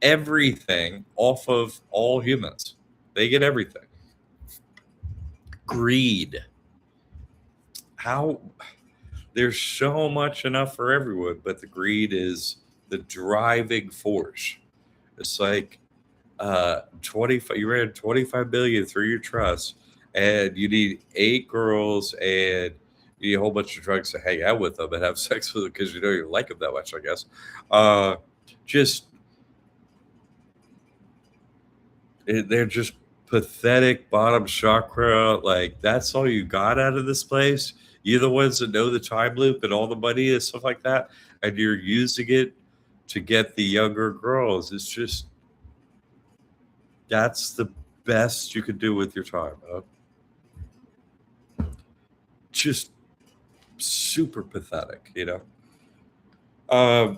everything off of all humans. They get everything. Greed. How there's so much enough for everyone, but the greed is the driving force. It's like 25, you ran 25 million through your trust, and you need 8 girls, and you need a whole bunch of drugs to hang out with them and have sex with them because you know you like them that much, I guess. Uh, just they're just pathetic bottom chakra. Like that's all you got out of this place. You're the ones that know the time loop and all the money and stuff like that, and you're using it to get the younger girls. It's just that's the best you could do with your time. Just super pathetic, you know. I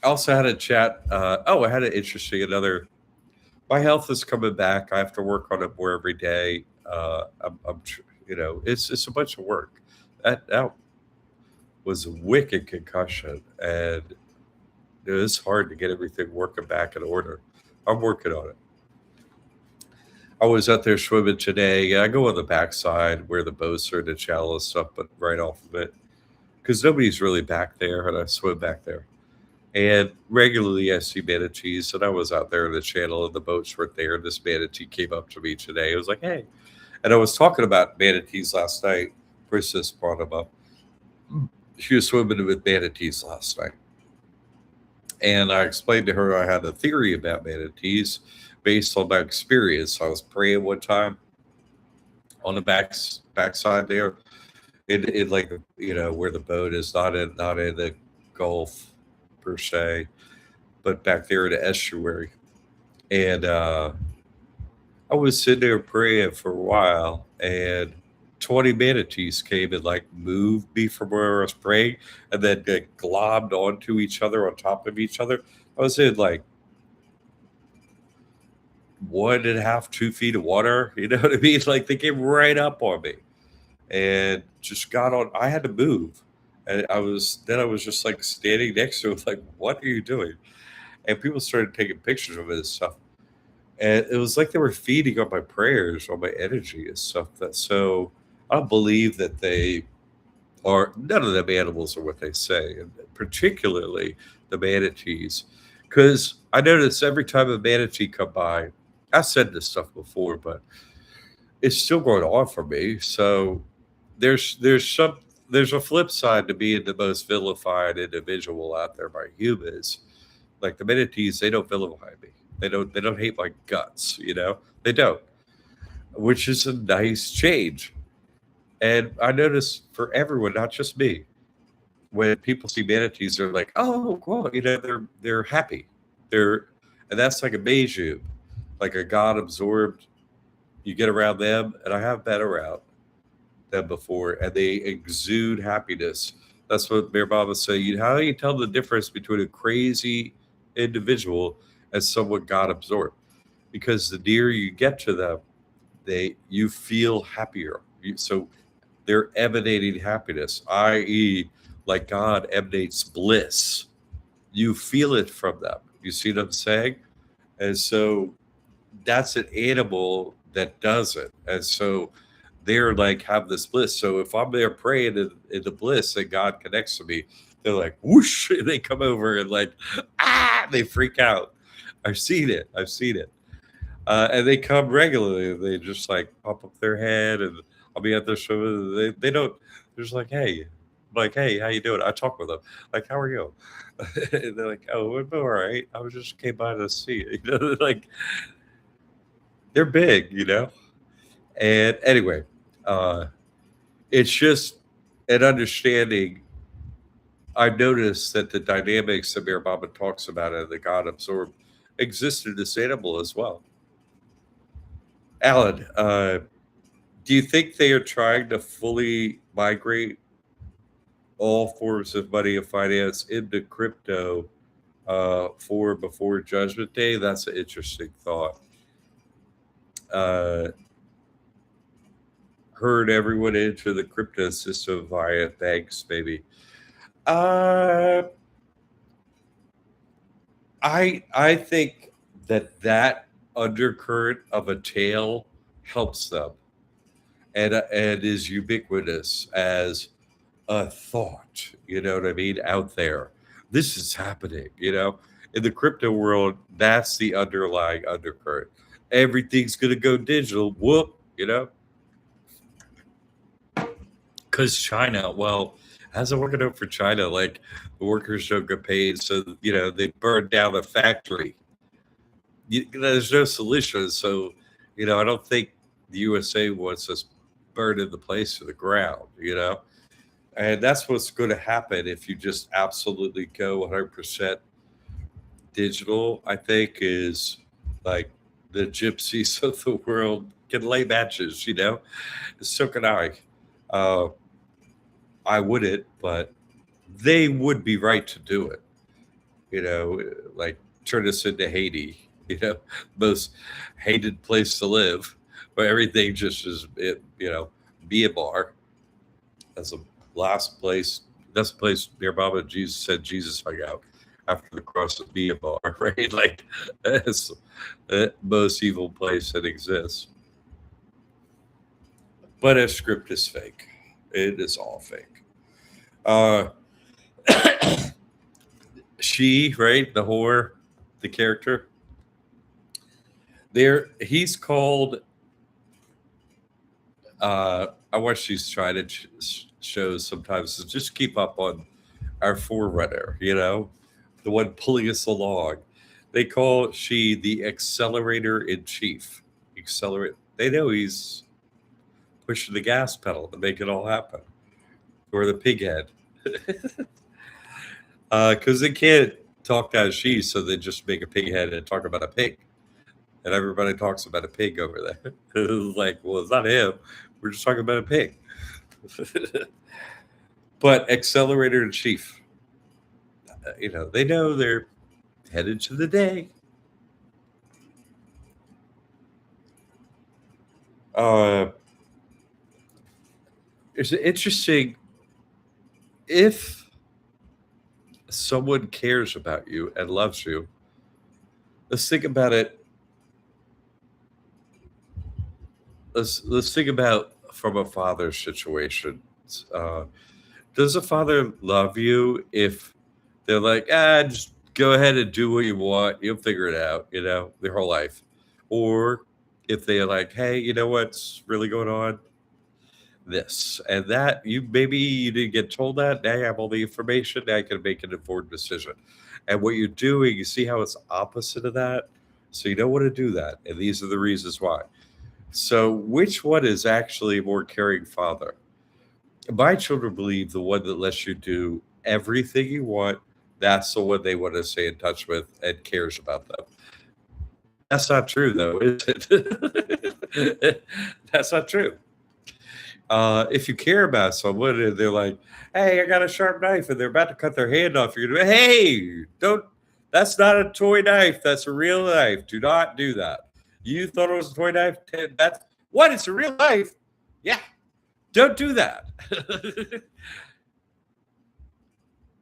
also had a chat. I had an interesting another. My health is coming back. I have to work on it more every day. It's a bunch of work. That was a wicked concussion, and it was hard to get everything working back in order. I'm working on it. I was out there swimming today. I go on the backside where the boats are, the shallow stuff, but right off of it because nobody's really back there, and I swim back there. And regularly I see manatees, and I was out there in the channel, and the boats were there. And this manatee came up to me today. It was like, "Hey," and I was talking about manatees last night. Princess brought him up. She was swimming with manatees last night, and I explained to her I had a theory about manatees based on my experience. I was praying one time on the backside there, in like where the boat is, not in the Gulf per se, but back there in the estuary. And I was sitting there praying for a while, and 20 manatees came and like moved me from where I was praying, and then they globbed onto each other on top of each other. I was in like 1.5, 2 feet of water. You know what I mean? Like they came right up on me and just got on. I had to move. And I was just like standing next to him, like, what are you doing? And people started taking pictures of it and stuff. And it was like they were feeding on my prayers, on my energy and stuff. That so I don't believe that they are. None of them animals are what they say, and particularly the manatees, because I notice every time a manatee come by, I said this stuff before, but it's still going on for me. So there's a flip side to being the most vilified individual out there by humans. Like the manatees, they don't vilify me. They don't hate my guts, They don't, which is a nice change. And I notice for everyone, not just me, when people see manatees, they're like, "Oh, cool," they're happy. They're and that's like a beiju, like a God absorbed. You get around them, and I have been around them before, and they exude happiness. That's what Bear Bob was saying. How do you tell the difference between a crazy individual and someone God absorbed? Because the nearer you get to them, you feel happier. So they're emanating happiness, i.e., like God emanates bliss. You feel it from them. You see what I'm saying? And so that's an animal that does it. And so they're like have this bliss. So if I'm there praying in the bliss and God connects to me, they're like whoosh, and they come over and like they freak out. I've seen it. And they come regularly. They just like pop up their head, and I'll be at their show. They don't. They're just like, "Hey," I'm like, "Hey, how you doing?" I talk with them, like, "How are you?" And they're like, "Oh, I'm all right. I was just came by to see you." Like they're big. And anyway, uh, it's just an understanding. I noticed that the dynamics that Mayor Baba talks about and the God absorbed exist in this animal as well. Alan, do you think they are trying to fully migrate all forms of money and finance into crypto for before Judgment Day? That's an interesting thought. Uh, herd everyone into the crypto system via banks, maybe. Uh, I think that undercurrent of a tale helps them and is ubiquitous as a thought. You know what I mean? Out there, This is happening, in the crypto world. That's the underlying undercurrent. Everything's going to go digital. Whoop, because China, well, how's it working out for China? Like, the workers don't get paid, so they burn down the factory. There's no solution. So, I don't think the USA wants us burning the place to the ground. And that's what's going to happen if you just absolutely go 100% digital. I think is like the gypsies of the world can lay matches. So can I. Uh, I wouldn't, but they would be right to do it. Like turn us into Haiti. Most hated place to live, where everything just is. Be a bar. That's the last place. That's the place near Baba Jesus said Jesus hung out after the cross of be a bar, right? Like that's the most evil place that exists. But a script is fake. It is all fake. Uh, she, right? The whore, the character. He's called. I watch these trying shows sometimes to just keep up on our forerunner. The one pulling us along. They call she the accelerator in chief. Accelerate. They know he's pushing the gas pedal to make it all happen, or the pig head, because they can't talk as she, so they just make a pig head and talk about a pig, and everybody talks about a pig over there. It's like, well, it's not him. We're just talking about a pig. But accelerator in chief, they know they're headed to the day. Uh, it's interesting if someone cares about you and loves you. Let's think about it. Let's think about from a father's situation. Uh, does a father love you if they're like, just go ahead and do what you want, you'll figure it out, their whole life, or if they're like, hey, you know what's really going on? This and that. You didn't get told that. Now you have all the information. Now you can make an informed decision. And what you're doing, you see how it's opposite of that. So you don't want to do that. And these are the reasons why. So which one is actually a more caring father? My children believe the one that lets you do everything you want. That's the one they want to stay in touch with and cares about them. That's not true, though, is it? That's not true. If you care about someone and they're like, hey, I got a sharp knife and they're about to cut their hand off, you're going to, hey, don't, that's not a toy knife. That's a real knife. Do not do that. You thought it was a toy knife? That's what? It's a real knife. Yeah. Don't do that.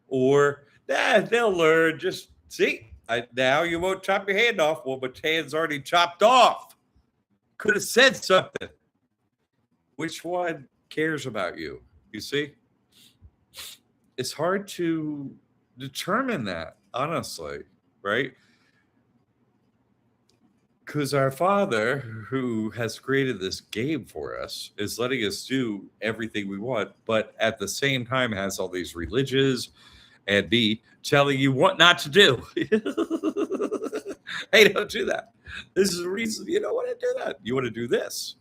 Or, they'll learn. Just see, now you won't chop your hand off. Well, my hand's already chopped off. Could have said something. Which one cares about you? You see? It's hard to determine that, honestly, right? Because our Father, who has created this game for us, is letting us do everything we want, but at the same time has all these religions and B, telling you what not to do. Hey, don't do that. This is the reason you don't want to do that. You want to do this.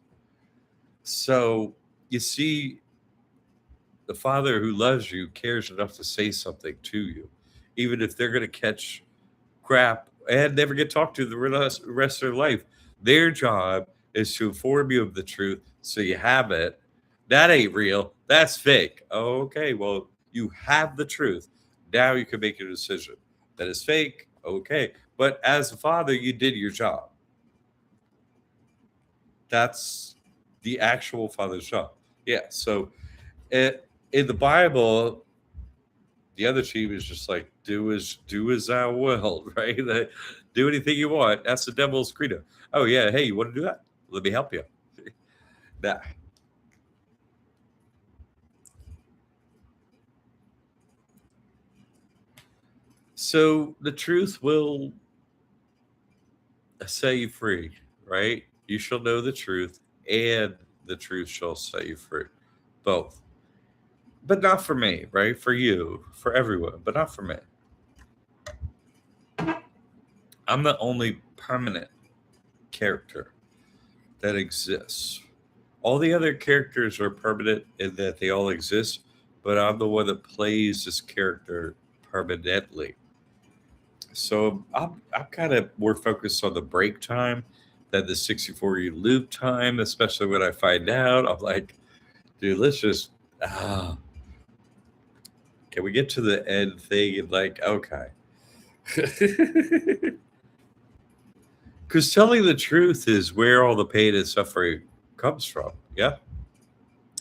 So you see, the Father who loves you cares enough to say something to you, even if they're going to catch crap and never get talked to the rest of their life. Their job is to inform you of the truth so you have it. That ain't real. That's fake. Okay, well, you have the truth. Now you can make a decision. That is fake. Okay. But as a father, you did your job. That's the actual father's job. Yeah. So in the Bible, the other team is just like, do as thou wilt, right? Do anything you want. That's the devil's credo. Oh yeah, hey, you want to do that? Let me help you. Nah. So the truth will set you free, right? You shall know the truth, and the truth shall set you free. Both. But not for me, right? For you, for everyone, but not for me. I'm the only permanent character that exists. All the other characters are permanent in that they all exist, but I'm the one that plays this character permanently. So I'm kind of more focused on the break time than the 64U loop time, especially when I find out. I'm like, dude, let's just ah, can we get to the end thing and like, okay. Because telling the truth is where all the pain and suffering comes from. Yeah,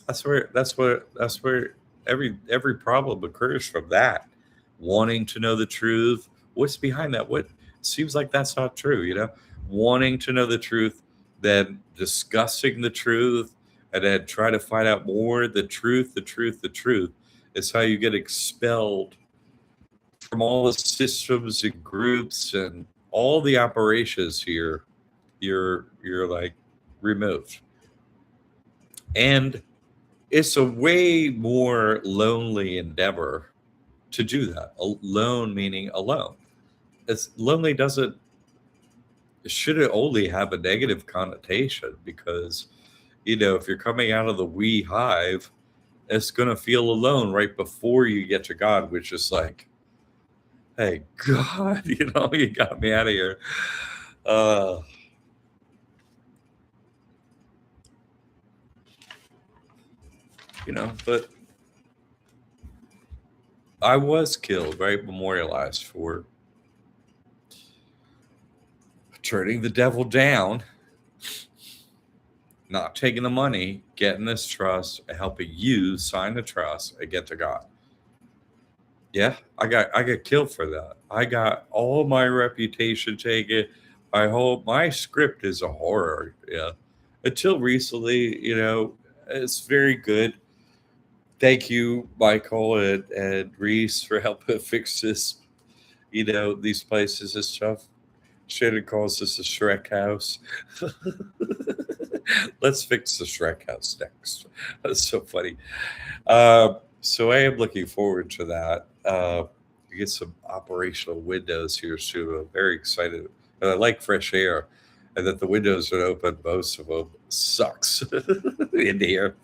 that's where every problem occurs from that. Wanting to know the truth. What's behind that? What seems like that's not true, Wanting to know the truth, then discussing the truth, and then try to find out more. The truth is how you get expelled from all the systems and groups and all the operations here. You're like removed. And it's a way more lonely endeavor to do that. Alone meaning alone. It's lonely doesn't should it only have a negative connotation because if you're coming out of the we hive, it's gonna feel alone right before you get to God, which is like, hey God, you got me out of here. Uh but I was killed, right? Memorialized for turning the devil down, not taking the money, getting this trust, and helping you sign the trust and get to God. Yeah, I got killed for that. I got all my reputation taken. My script is a horror. Yeah. Until recently, it's very good. Thank you, Michael and Reese, for helping fix this, these places and stuff. Shannon calls this a Shrek house. Let's fix the Shrek house next. That's so funny. So I am looking forward to that. To get some operational windows here soon. I'm very excited. And I like fresh air. And that the windows are open, most of them sucks in here.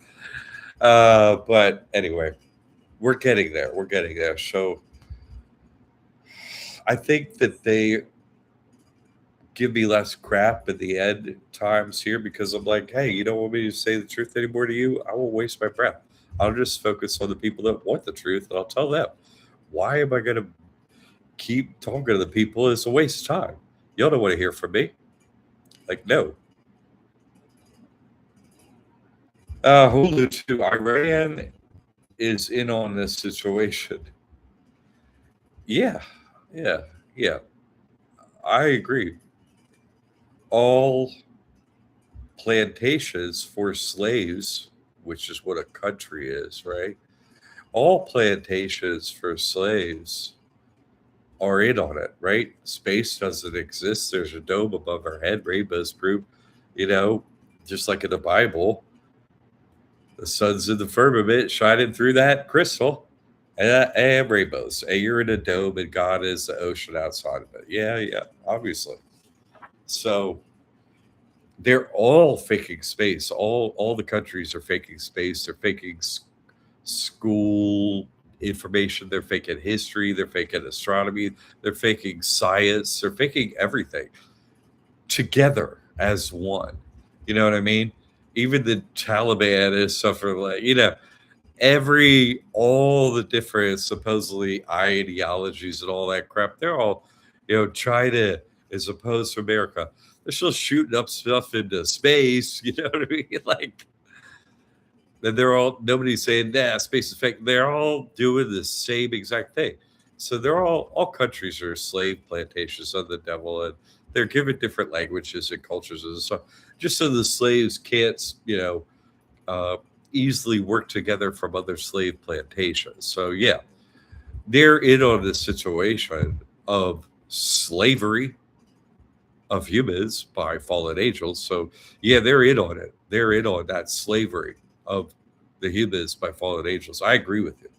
But anyway, we're getting there. We're getting there. So I think that they give me less crap at the end times here because I'm like, hey, you don't want me to say the truth anymore to you? I will waste my breath. I'll just focus on the people that want the truth and I'll tell them. Why am I going to keep talking to the people? It's a waste of time. Y'all don't want to hear from me. Like, no. Hulu too. Iran is in on this situation. Yeah, yeah, yeah. I agree. All plantations for slaves, which is what a country is, right? All plantations for slaves are in on it, right? Space doesn't exist. There's a dome above our head, rainbows proof, you know, just like in the Bible, the sun's in the firmament shining through that crystal and rainbows. And you're in a dome and God is the ocean outside of it. Yeah, yeah, obviously. So they're all faking space. All the countries are faking space. They're faking school information. They're faking history. They're faking astronomy. They're faking science. They're faking everything together as one. You know what I mean? Even the Taliban is suffering like, all the different supposedly ideologies and all that crap. They're all, China is opposed to America. They're still shooting up stuff into space. You know what I mean? Like, and they're all, nobody's saying, nah, space is fake. They're all doing the same exact thing. So they're all countries are slave plantations of the devil, and they're given different languages and cultures and stuff, just so the slaves can't, uh, easily work together from other slave plantations. So yeah, they're in on this situation. of slavery of humans by fallen angels. So yeah, they're in on it. They're in on that slavery of the humans by fallen angels. I agree with you.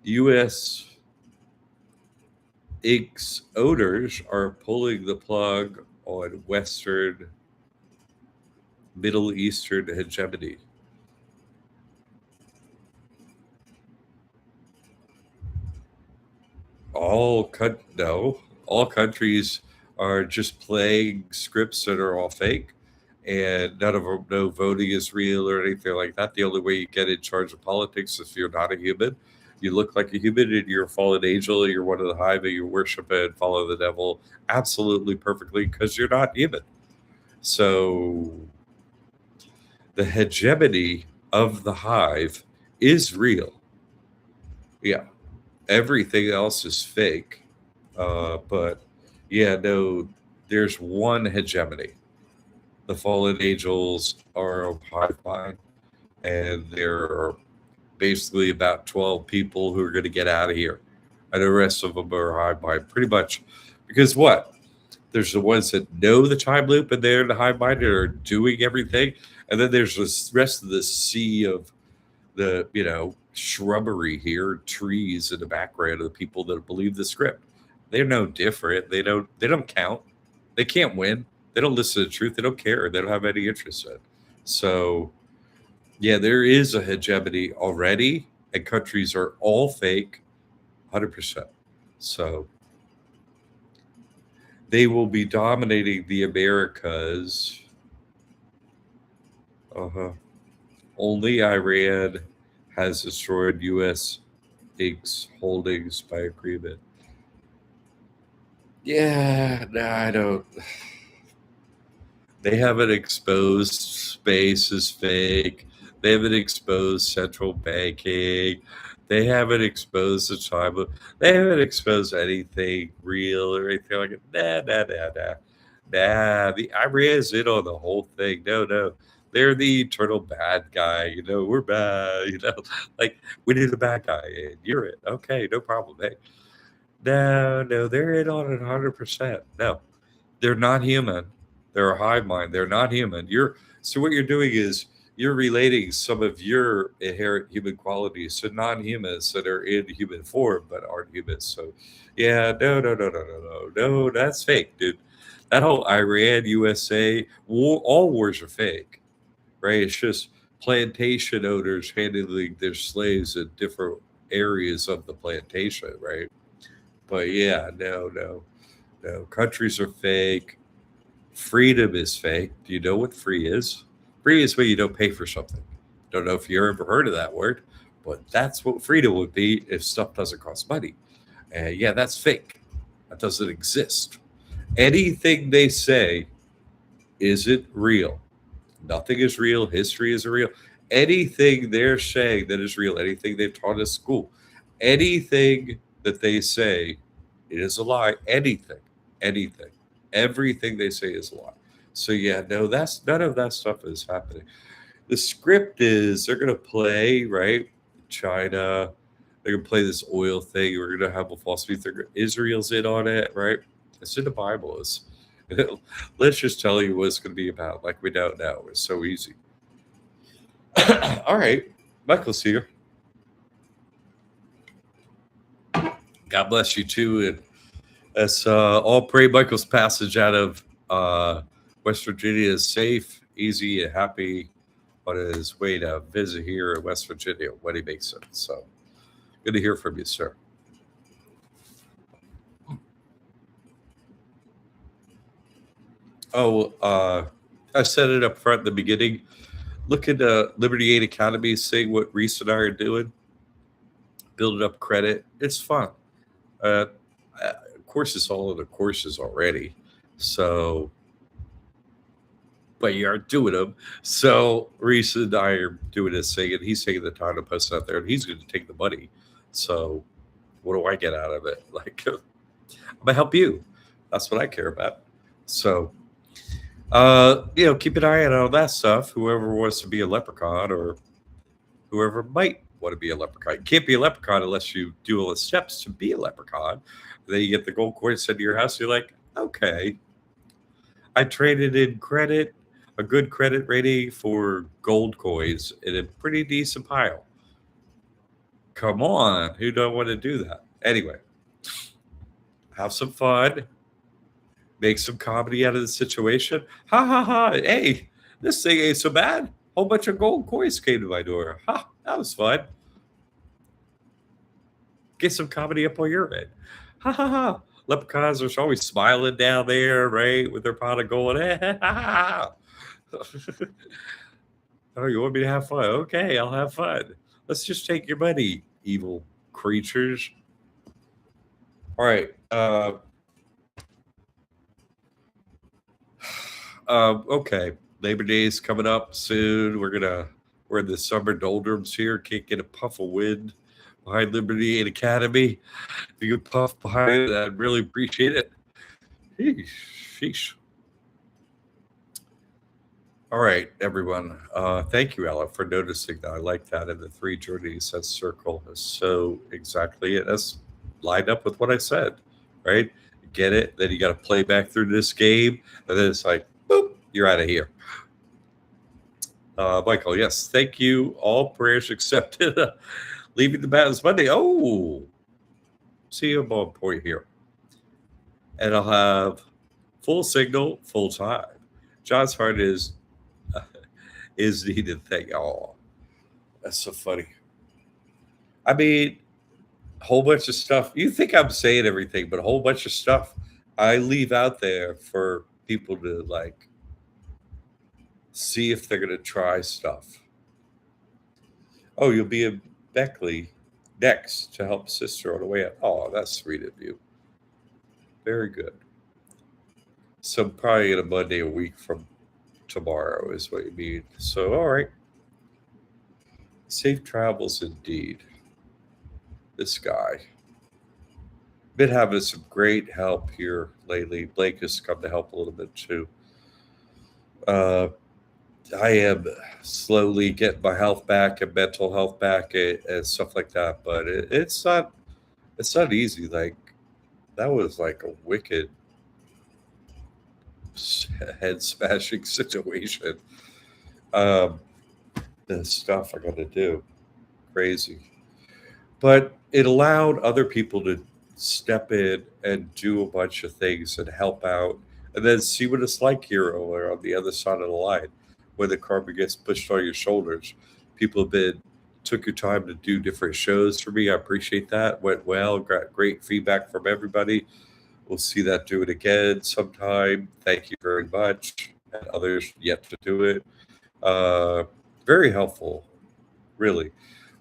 U.S. Inc.'s owners are pulling the plug on Western, Middle Eastern hegemony. No, all countries are just playing scripts that are all fake, and none of them, no voting is real or anything like that. The only way you get in charge of politics is if you're not a human. You look like a human and you're a fallen angel, you're one of the hive, and you worship and follow the devil absolutely perfectly because you're not human. So the hegemony of the hive is real. Yeah, everything else is fake. But yeah, no, there's one hegemony. The fallen angels are of hive mind, and there are basically about 12 people who are going to get out of here. And the rest of them are hive mind, pretty much. Because what? There's the ones that know the time loop and they're in the hive mind and are doing everything. And then there's the rest of the sea of the, shrubbery here, trees in the background of the people that believe the script. They're no different. They don't count. They can't win. They don't listen to the truth. They don't care. They don't have any interest in it. So yeah, there is a hegemony already, and countries are all fake, 100%. So they will be dominating the Americas. Uh-huh. Only Iran has destroyed U.S. Inc.'s holdings by agreement. Yeah, no, I don't. They haven't exposed space as fake. They haven't exposed central banking. They haven't exposed the tribal. They haven't exposed anything real or anything like it. Nah, nah, nah, nah. Nah, the Iran's in on the whole thing. No, no. They're the eternal bad guy. We're bad. Like we need a bad guy. And you're it. Okay, no problem. Hey, no, no, they're in on it 100%. No, they're not human. They're a hive mind. They're not human. So what you're doing is you're relating some of your inherent human qualities to non-humans that are in human form but aren't humans. So yeah, no, no, no, no, no, no, no, that's fake, dude. That whole Iran, USA, war, all wars are fake, right? It's just plantation owners handling their slaves in different areas of the plantation, right? But yeah, no, no, no. Countries are fake. Freedom is fake. Do you know what free is? Free is when you don't pay for something. Don't know if you ever heard of that word, but that's what freedom would be if stuff doesn't cost money. And yeah, that's fake. That doesn't exist. Anything they say isn't real. Nothing is real. History isn't real. Anything they're saying that is real, anything they've taught at school, anything that they say, it is a lie. Anything, everything they say is a lie. So yeah, no, that's none of that stuff is happening. The script is they're gonna play right, China. They're gonna play this oil thing. We're gonna have a false beat. Israel's in on it, right? It's in the Bible. Let's just tell you what it's gonna be about. Like we don't know. It's so easy. All right, Michael's here. God bless you too, and let's all pray Michael's passage out of West Virginia is safe, easy, and happy on his way to visit here in West Virginia when he makes it. So good to hear from you, sir. Oh, I said it up front in the beginning. Look at Liberty Aid Academy, seeing what Reese and I are doing, building up credit. It's fun. Uh, of course, it's all in the courses already. So, but you aren't doing them. So, Reese and I are doing this thing, and he's taking the time to post out there, and he's going to take the money. So, what do I get out of it? Like, I'm going to help you. That's what I care about. So, keep an eye out on that stuff. Whoever wants to be a leprechaun or whoever might want to be a leprechaun. You can't be a leprechaun unless you do all the steps to be a leprechaun. Then you get the gold coins sent to your house. You're like, okay, I traded in credit, a good credit rating for gold coins in a pretty decent pile. Come on, who don't want to do that? Anyway, have some fun, make some comedy out of the situation. Ha ha ha! Hey, this thing ain't so bad. Whole bunch of gold coins came to my door. Ha! That was fun. Get some comedy up on your end. Ha ha ha! Leprechauns are always smiling down there, right, with their pot of gold. Ha ha ha! Oh, you want me to have fun? Okay, I'll have fun. Let's just take your money, evil creatures. All right. Okay. Labor Day's coming up soon. We're in the summer doldrums here. Can't get a puff of wind behind Liberty and Academy. If you could puff behind it, I'd really appreciate it. Sheesh. All right, everyone. Thank you, Ella, for noticing that. I like that in the three journeys. That circle is so exactly it. That's lined up with what I said, right? Get it? Then you got to play back through this game, and then it's like, boop, you're out of here. Michael, yes, thank you. All prayers accepted. Leaving the mountains Monday. Oh, see you on point here. And I'll have full signal, full time. John's heart is needed. Thank oh, that's so funny. I mean, a whole bunch of stuff. You think I'm saying everything, but a whole bunch of stuff I leave out there for people to like see if they're going to try stuff. Oh, you'll be in Beckley next to help sister on the way out. Oh, that's sweet of you. Very good. So probably in a Monday a week from tomorrow is what you mean. So, all right. Safe travels indeed. This guy. Been having some great help here lately. Blake has come to help a little bit too. I am slowly getting my health back and mental health back and stuff like that, but it's not easy. Like that was like a wicked head smashing situation. The stuff I got to do, crazy. But it allowed other people to step in and do a bunch of things and help out, and then see what it's like here or on the other side of the line, where the carpet gets pushed on your shoulders. People have been took your time to do different shows for me. I appreciate that. Went well. Got great feedback from everybody. We'll see that do it again sometime. Thank you very much. And others yet to do it. Very helpful, really.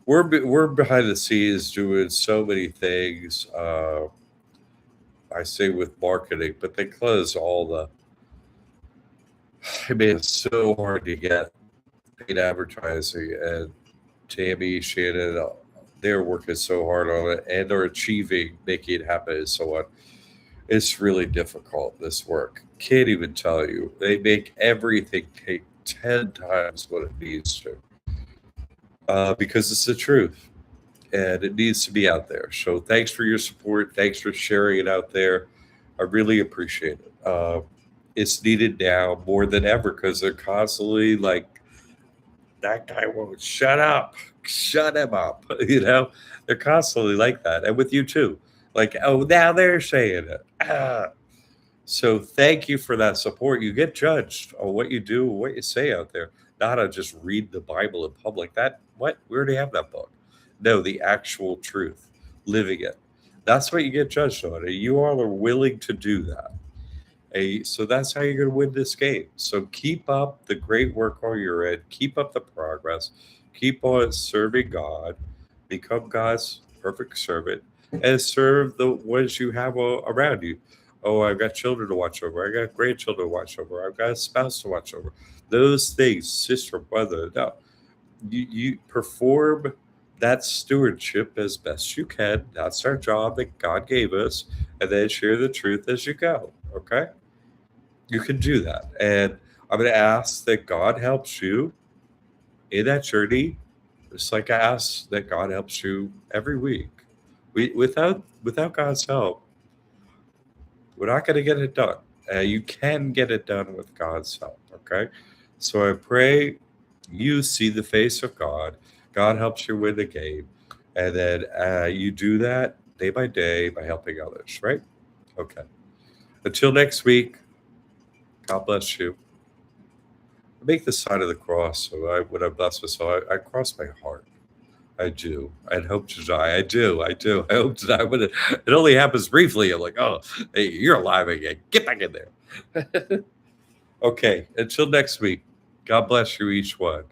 We're behind the scenes doing so many things. I say with marketing, but they close all the. I mean, it's so hard to get paid advertising, and Tammy, Shannon, they're working so hard on it, and they're achieving making it happen and so on. It's really difficult. This work can't even tell you. They make everything take 10 times what it needs to, because it's the truth and it needs to be out there. So thanks for your support. Thanks for sharing it out there. I really appreciate it. It's needed now more than ever because they're constantly like, that guy won't shut up, shut him up. They're constantly like that. And with you too. Like, oh, now they're saying it. So thank you for that support. You get judged on what you do, what you say out there, not on just read the Bible in public. That what? We already have that book. No, the actual truth, living it. That's what you get judged on. And you all are willing to do that. So that's how you're going to win this game. So keep up the great work on your end. Keep up the progress. Keep on serving God. Become God's perfect servant and serve the ones you have around you. Oh, I've got children to watch over. I got grandchildren to watch over. I've got a spouse to watch over. Those things, sister, brother, no. You perform that stewardship as best you can. That's our job that God gave us. And then share the truth as you go. Okay? You can do that. And I'm going to ask that God helps you in that journey, just like I ask that God helps you every week. Without God's help, We're not going to get it done. You can get it done with God's help. Okay. So I pray you see the face of God. God helps you win the game. And then you do that day by day by helping others, right? Okay. Until next week, God bless you. I make the sign of the cross. So when I bless myself, I cross my heart. I do. I'd hope to die. I do. I do. I hope to die. But it only happens briefly. I'm like, oh, hey, you're alive again. Get back in there. Okay. Until next week, God bless you, each one.